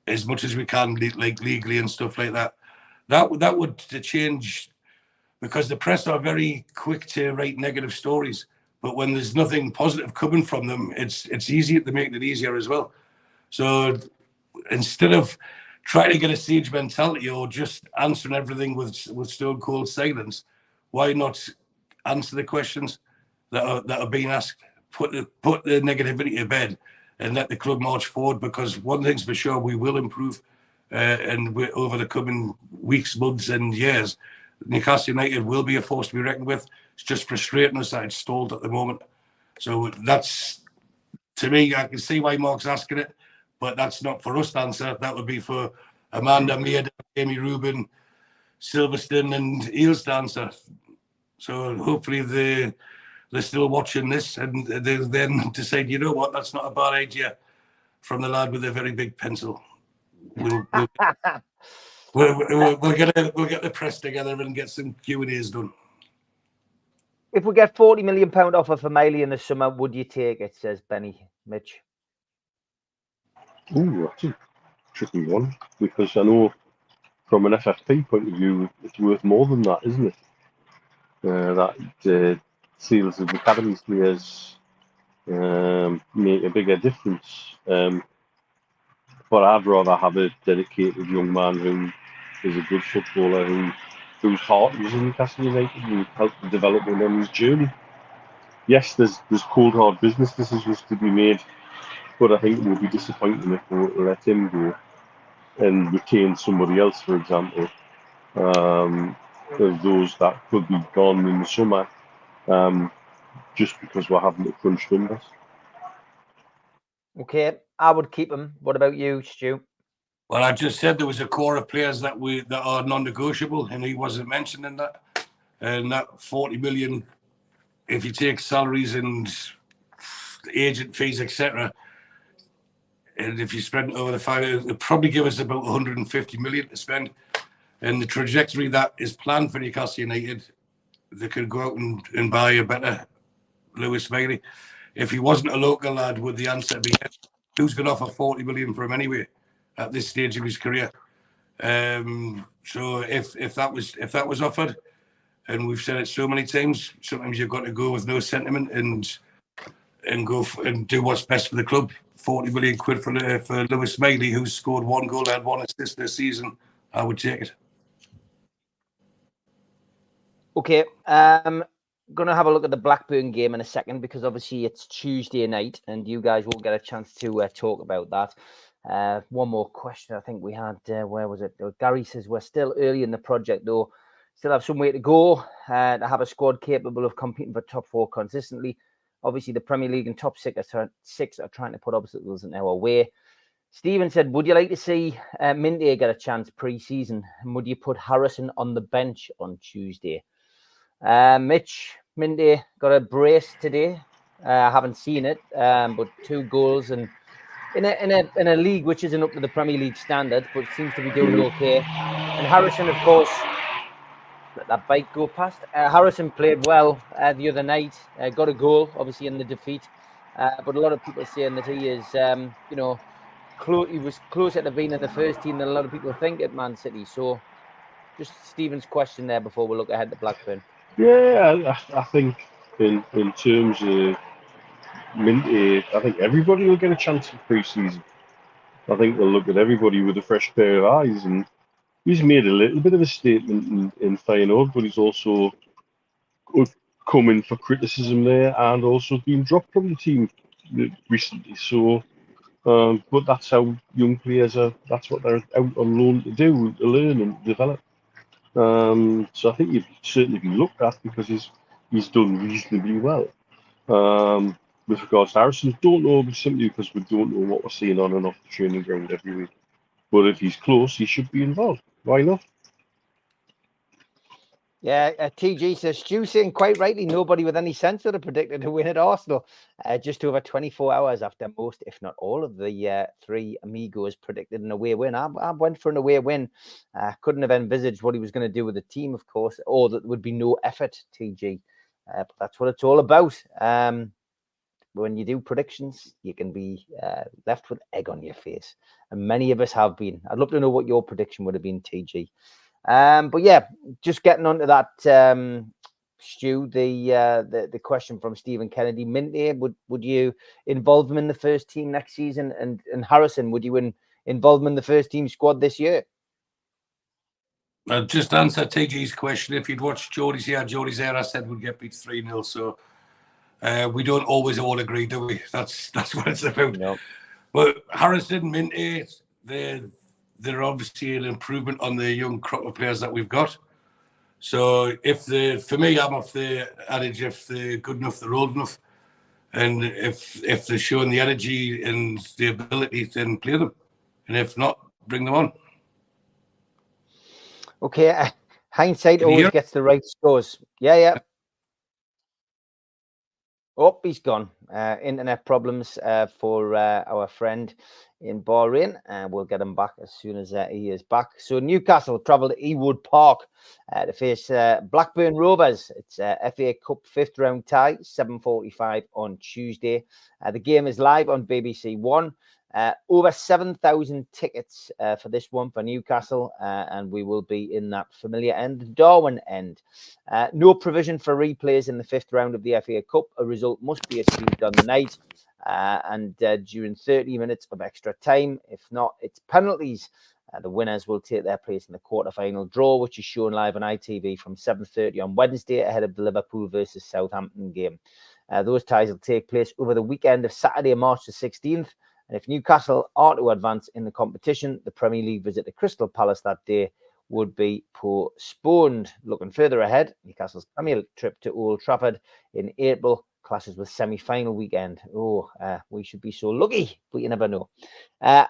as much as we can, like legally and stuff like that. That would change, because the press are very quick to write negative stories, but when there's nothing positive coming from them, it's easy to make it easier as well. So instead of trying to get a siege mentality or just answering everything with stone cold silence, why not answer the questions that are being asked? Put the negativity to bed and let the club march forward, because one thing's for sure, we will improve, and over the coming weeks, months and years, Newcastle United will be a force to be reckoned with. It's just frustrating us that it's stalled at the moment. So that's, to me, I can see why Mark's asking it, but that's not for us to answer. That would be for Amanda, Mia, Amy Rubin, Silverstone and Eels to answer. So hopefully they're still watching this, and they then decide, you know what, that's not a bad idea, from the lad with a very big pencil. We'll get the press together and get some Q&As done. If we get £40 million offer for Miley in the summer, would you take it? Says Benny. Mitch. Ooh, that's a tricky one, because I know from an FFP point of view, it's worth more than that, isn't it? That sales of academy players make a bigger difference. But I'd rather have a dedicated young man who is a good footballer, whose heart is in Newcastle United, and help the development on his journey. Yes, there's cold hard business decisions to be made, but I think it would be disappointing if we were to let him go and retain somebody else, for example. Those that could be gone in the summer, just because we're having to crunch numbers. Okay, I would keep him. What about you, Stu? Well, I just said there was a core of players that are non-negotiable, and he wasn't mentioning that. And that 40 million, if you take salaries and agent fees, etc., and if you spread it over the 5 years, it'll probably give us about 150 million to spend. And the trajectory that is planned for Newcastle United, they could go out and buy a better Lewis Miley. If he wasn't a local lad, would the answer be yes? Who's going to offer 40 million for him anyway at this stage of his career? So if that was offered, and we've said it so many times, sometimes you've got to go with no sentiment and go and do what's best for the club. 40 million quid for Lewis Miley, who's scored 1 goal and had 1 assist this season, I would take it. Okay, going to have a look at the Blackburn game in a second, because obviously it's Tuesday night and you guys won't get a chance to talk about that. One more question I think we had, where was it? Gary says we're still early in the project though, still have some way to go to have a squad capable of competing for top 4 consistently. Obviously the Premier League and top 6 are trying to put obstacles in our way. Stephen said, would you like to see Minty get a chance pre-season? And would you put Harrison on the bench on Tuesday? Mitch, Minty got a brace today. I haven't seen it, but 2 goals, and in a league which isn't up to the Premier League standards, but seems to be doing okay. And Harrison, of course, let that bike go past. Harrison played well the other night, got a goal, obviously in the defeat. But a lot of people saying that he is, he was closer to being in the first team than a lot of people think at Man City. So, just Stephen's question there before we look ahead to Blackburn. Yeah, I think in terms of Minty, I think everybody will get a chance in pre-season. I think they'll look at everybody with a fresh pair of eyes, and he's made a little bit of a statement in Feyenoord, but he's also come in for criticism there and also been dropped from the team recently. So, but that's how young players are. That's what they're out on loan to do, to learn and develop. So I think he'd certainly be looked at because he's done reasonably well. With regards to Harrison, don't know simply because we don't know what we're seeing on and off the training ground every week. But if he's close, he should be involved. Why not? Yeah, TG says, Stu saying quite rightly, nobody with any sense would have predicted a win at Arsenal just over 24 hours after most, if not all, of the three amigos predicted an away win. I went for an away win. Couldn't have envisaged what he was going to do with the team, of course, or that there would be no effort, TG. But that's what it's all about. When you do predictions, you can be left with egg on your face. And many of us have been. I'd love to know what your prediction would have been, TG. But yeah, just getting onto that, Stu, the question from Stephen Kennedy. Minty, would you involve him in the first team next season? And Harrison, would you involve him in the first team squad this year? I'll just answer TG's question. If you'd watched Geordie's here, I said we'd get beat 3-0. So we don't always all agree, do we? That's what it's about. No. But Harrison, Minty, they're obviously an improvement on the young crop of players that we've got. So for me, I'm off the adage, if they're good enough, they're old enough. And if they're showing the energy and the ability, then play them. And if not, bring them on. Okay, hindsight always gets the right scores. Yeah. Oh, he's gone. Internet problems for our friend in Bahrain, and we'll get him back as soon as he is back. So Newcastle travel to Ewood Park to face Blackburn Rovers. It's FA Cup 5th round tie, 7:45 on Tuesday. The game is live on BBC One. Over 7,000 tickets for this one for Newcastle, and we will be in that familiar end, the Darwin end. No provision for replays in the 5th round of the FA Cup. A result must be achieved on the night and during 30 minutes of extra time. If not, it's penalties. The winners will take their place in the quarter-final draw, which is shown live on ITV from 7:30 on Wednesday ahead of the Liverpool versus Southampton game. Those ties will take place over the weekend of Saturday, March the 16th. And if Newcastle are to advance in the competition, the Premier League visit to Crystal Palace that day would be postponed. Looking further ahead, Newcastle's Premier trip to Old Trafford in April clashes with semi-final weekend. We should be so lucky, but you never know. As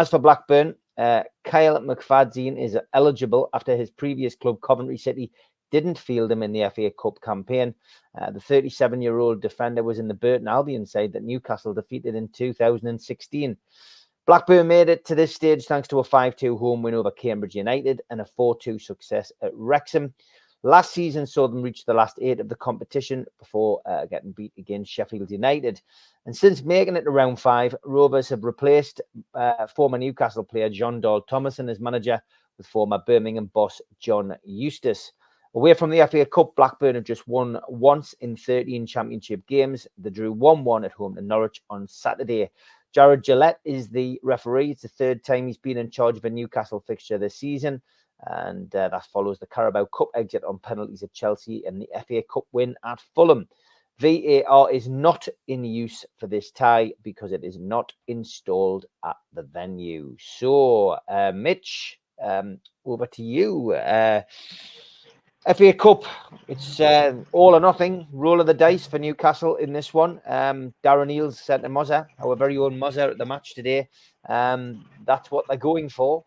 for Blackburn, Kyle McFadzean is eligible after his previous club, Coventry City, didn't field him in the FA Cup campaign. The 37-year-old defender was in the Burton Albion side that Newcastle defeated in 2016. Blackburn made it to this stage thanks to a 5-2 home win over Cambridge United and a 4-2 success at Wrexham. Last season saw them reach the last 8 of the competition before getting beat against Sheffield United. And since making it to round 5, Rovers have replaced former Newcastle player John Dahl Thomason as manager with former Birmingham boss John Eustace. Away from the FA Cup, Blackburn have just won once in 13 championship games. They drew 1-1 at home to Norwich on Saturday. Jared Gillette is the referee. It's the 3rd time he's been in charge of a Newcastle fixture this season. And that follows the Carabao Cup exit on penalties at Chelsea and the FA Cup win at Fulham. VAR is not in use for this tie because it is not installed at the venue. So, Mitch, over to you. FA Cup, it's all or nothing, roll of the dice for Newcastle in this one. Darren Eales said to Mozza, our very own Mozza at the match today, that's what they're going for.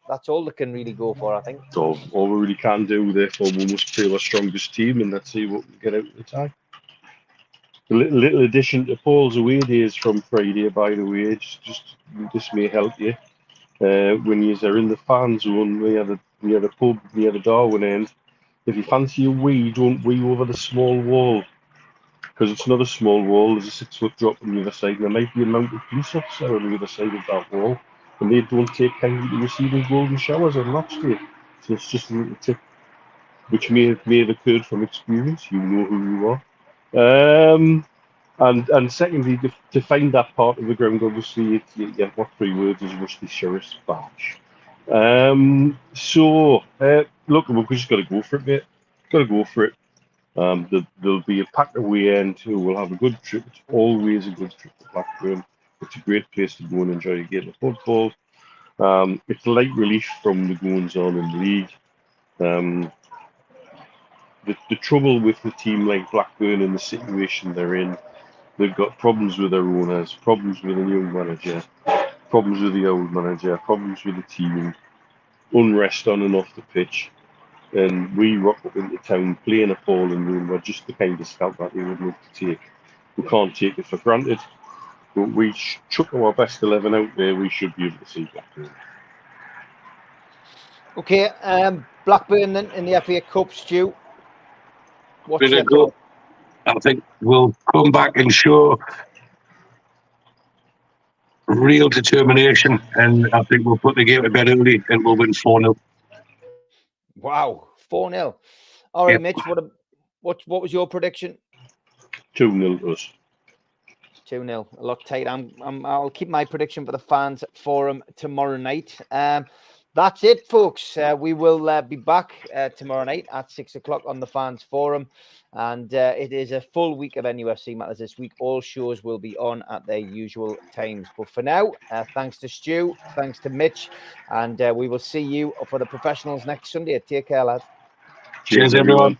That's all they can really go for, I think. So all we really can do, therefore, we must play our strongest team and let's see what we get out of the tie. A little addition to Paul's away days from Friday, by the way, just this may help you. When you're in the fan zone, near the pub, near the Darwin end, if you fancy a wee, don't wee over the small wall, because it's not a small wall. There's a 6-foot drop on the other side, and there might be a mounted police officer on the other side of that wall, and they don't take kindly to receiving golden showers on match day. So it's just a little tip, which may have occurred from experience. You know who you are. And secondly, to find that part of the ground, obviously, you've got 3 words as Rusty Sheriff's badge. Look, we've just got to go for it, mate. Got to go for it. There'll be a packed away end who will have a good trip. It's always a good trip to Blackburn. It's a great place to go and enjoy a game of football. It's light relief from the goings on in the league. The trouble with the team like Blackburn and the situation they're in, they've got problems with their owners, problems with a young manager, problems with the old manager, problems with the team, unrest on and off the pitch. and we rock up into town playing a fallen room. We're just the kind of scout that we would look to take. We can't take it for granted, but we chuck our best 11 out there. We should be able to see Blackburn. Okay, Blackburn then in the FA Cup, Stu. What's Been a your good. thought? I think we'll come back and show real determination, and I think we'll put the game to bed early and we'll win 4-0. Wow, 4-0. All right, Yeah. Mitch, what was your prediction? 2-0 to us. 2-0, a lot tight. I'll keep my prediction for the fans forum tomorrow night. That's it, folks. We will be back tomorrow night at 6 o'clock on the fans forum. And it is a full week of NUFC Matters this week. All shows will be on at their usual times. But for now, thanks to Stu, thanks to Mitch, and we will see you for the professionals next Sunday. Take care, lads. Cheers, everyone.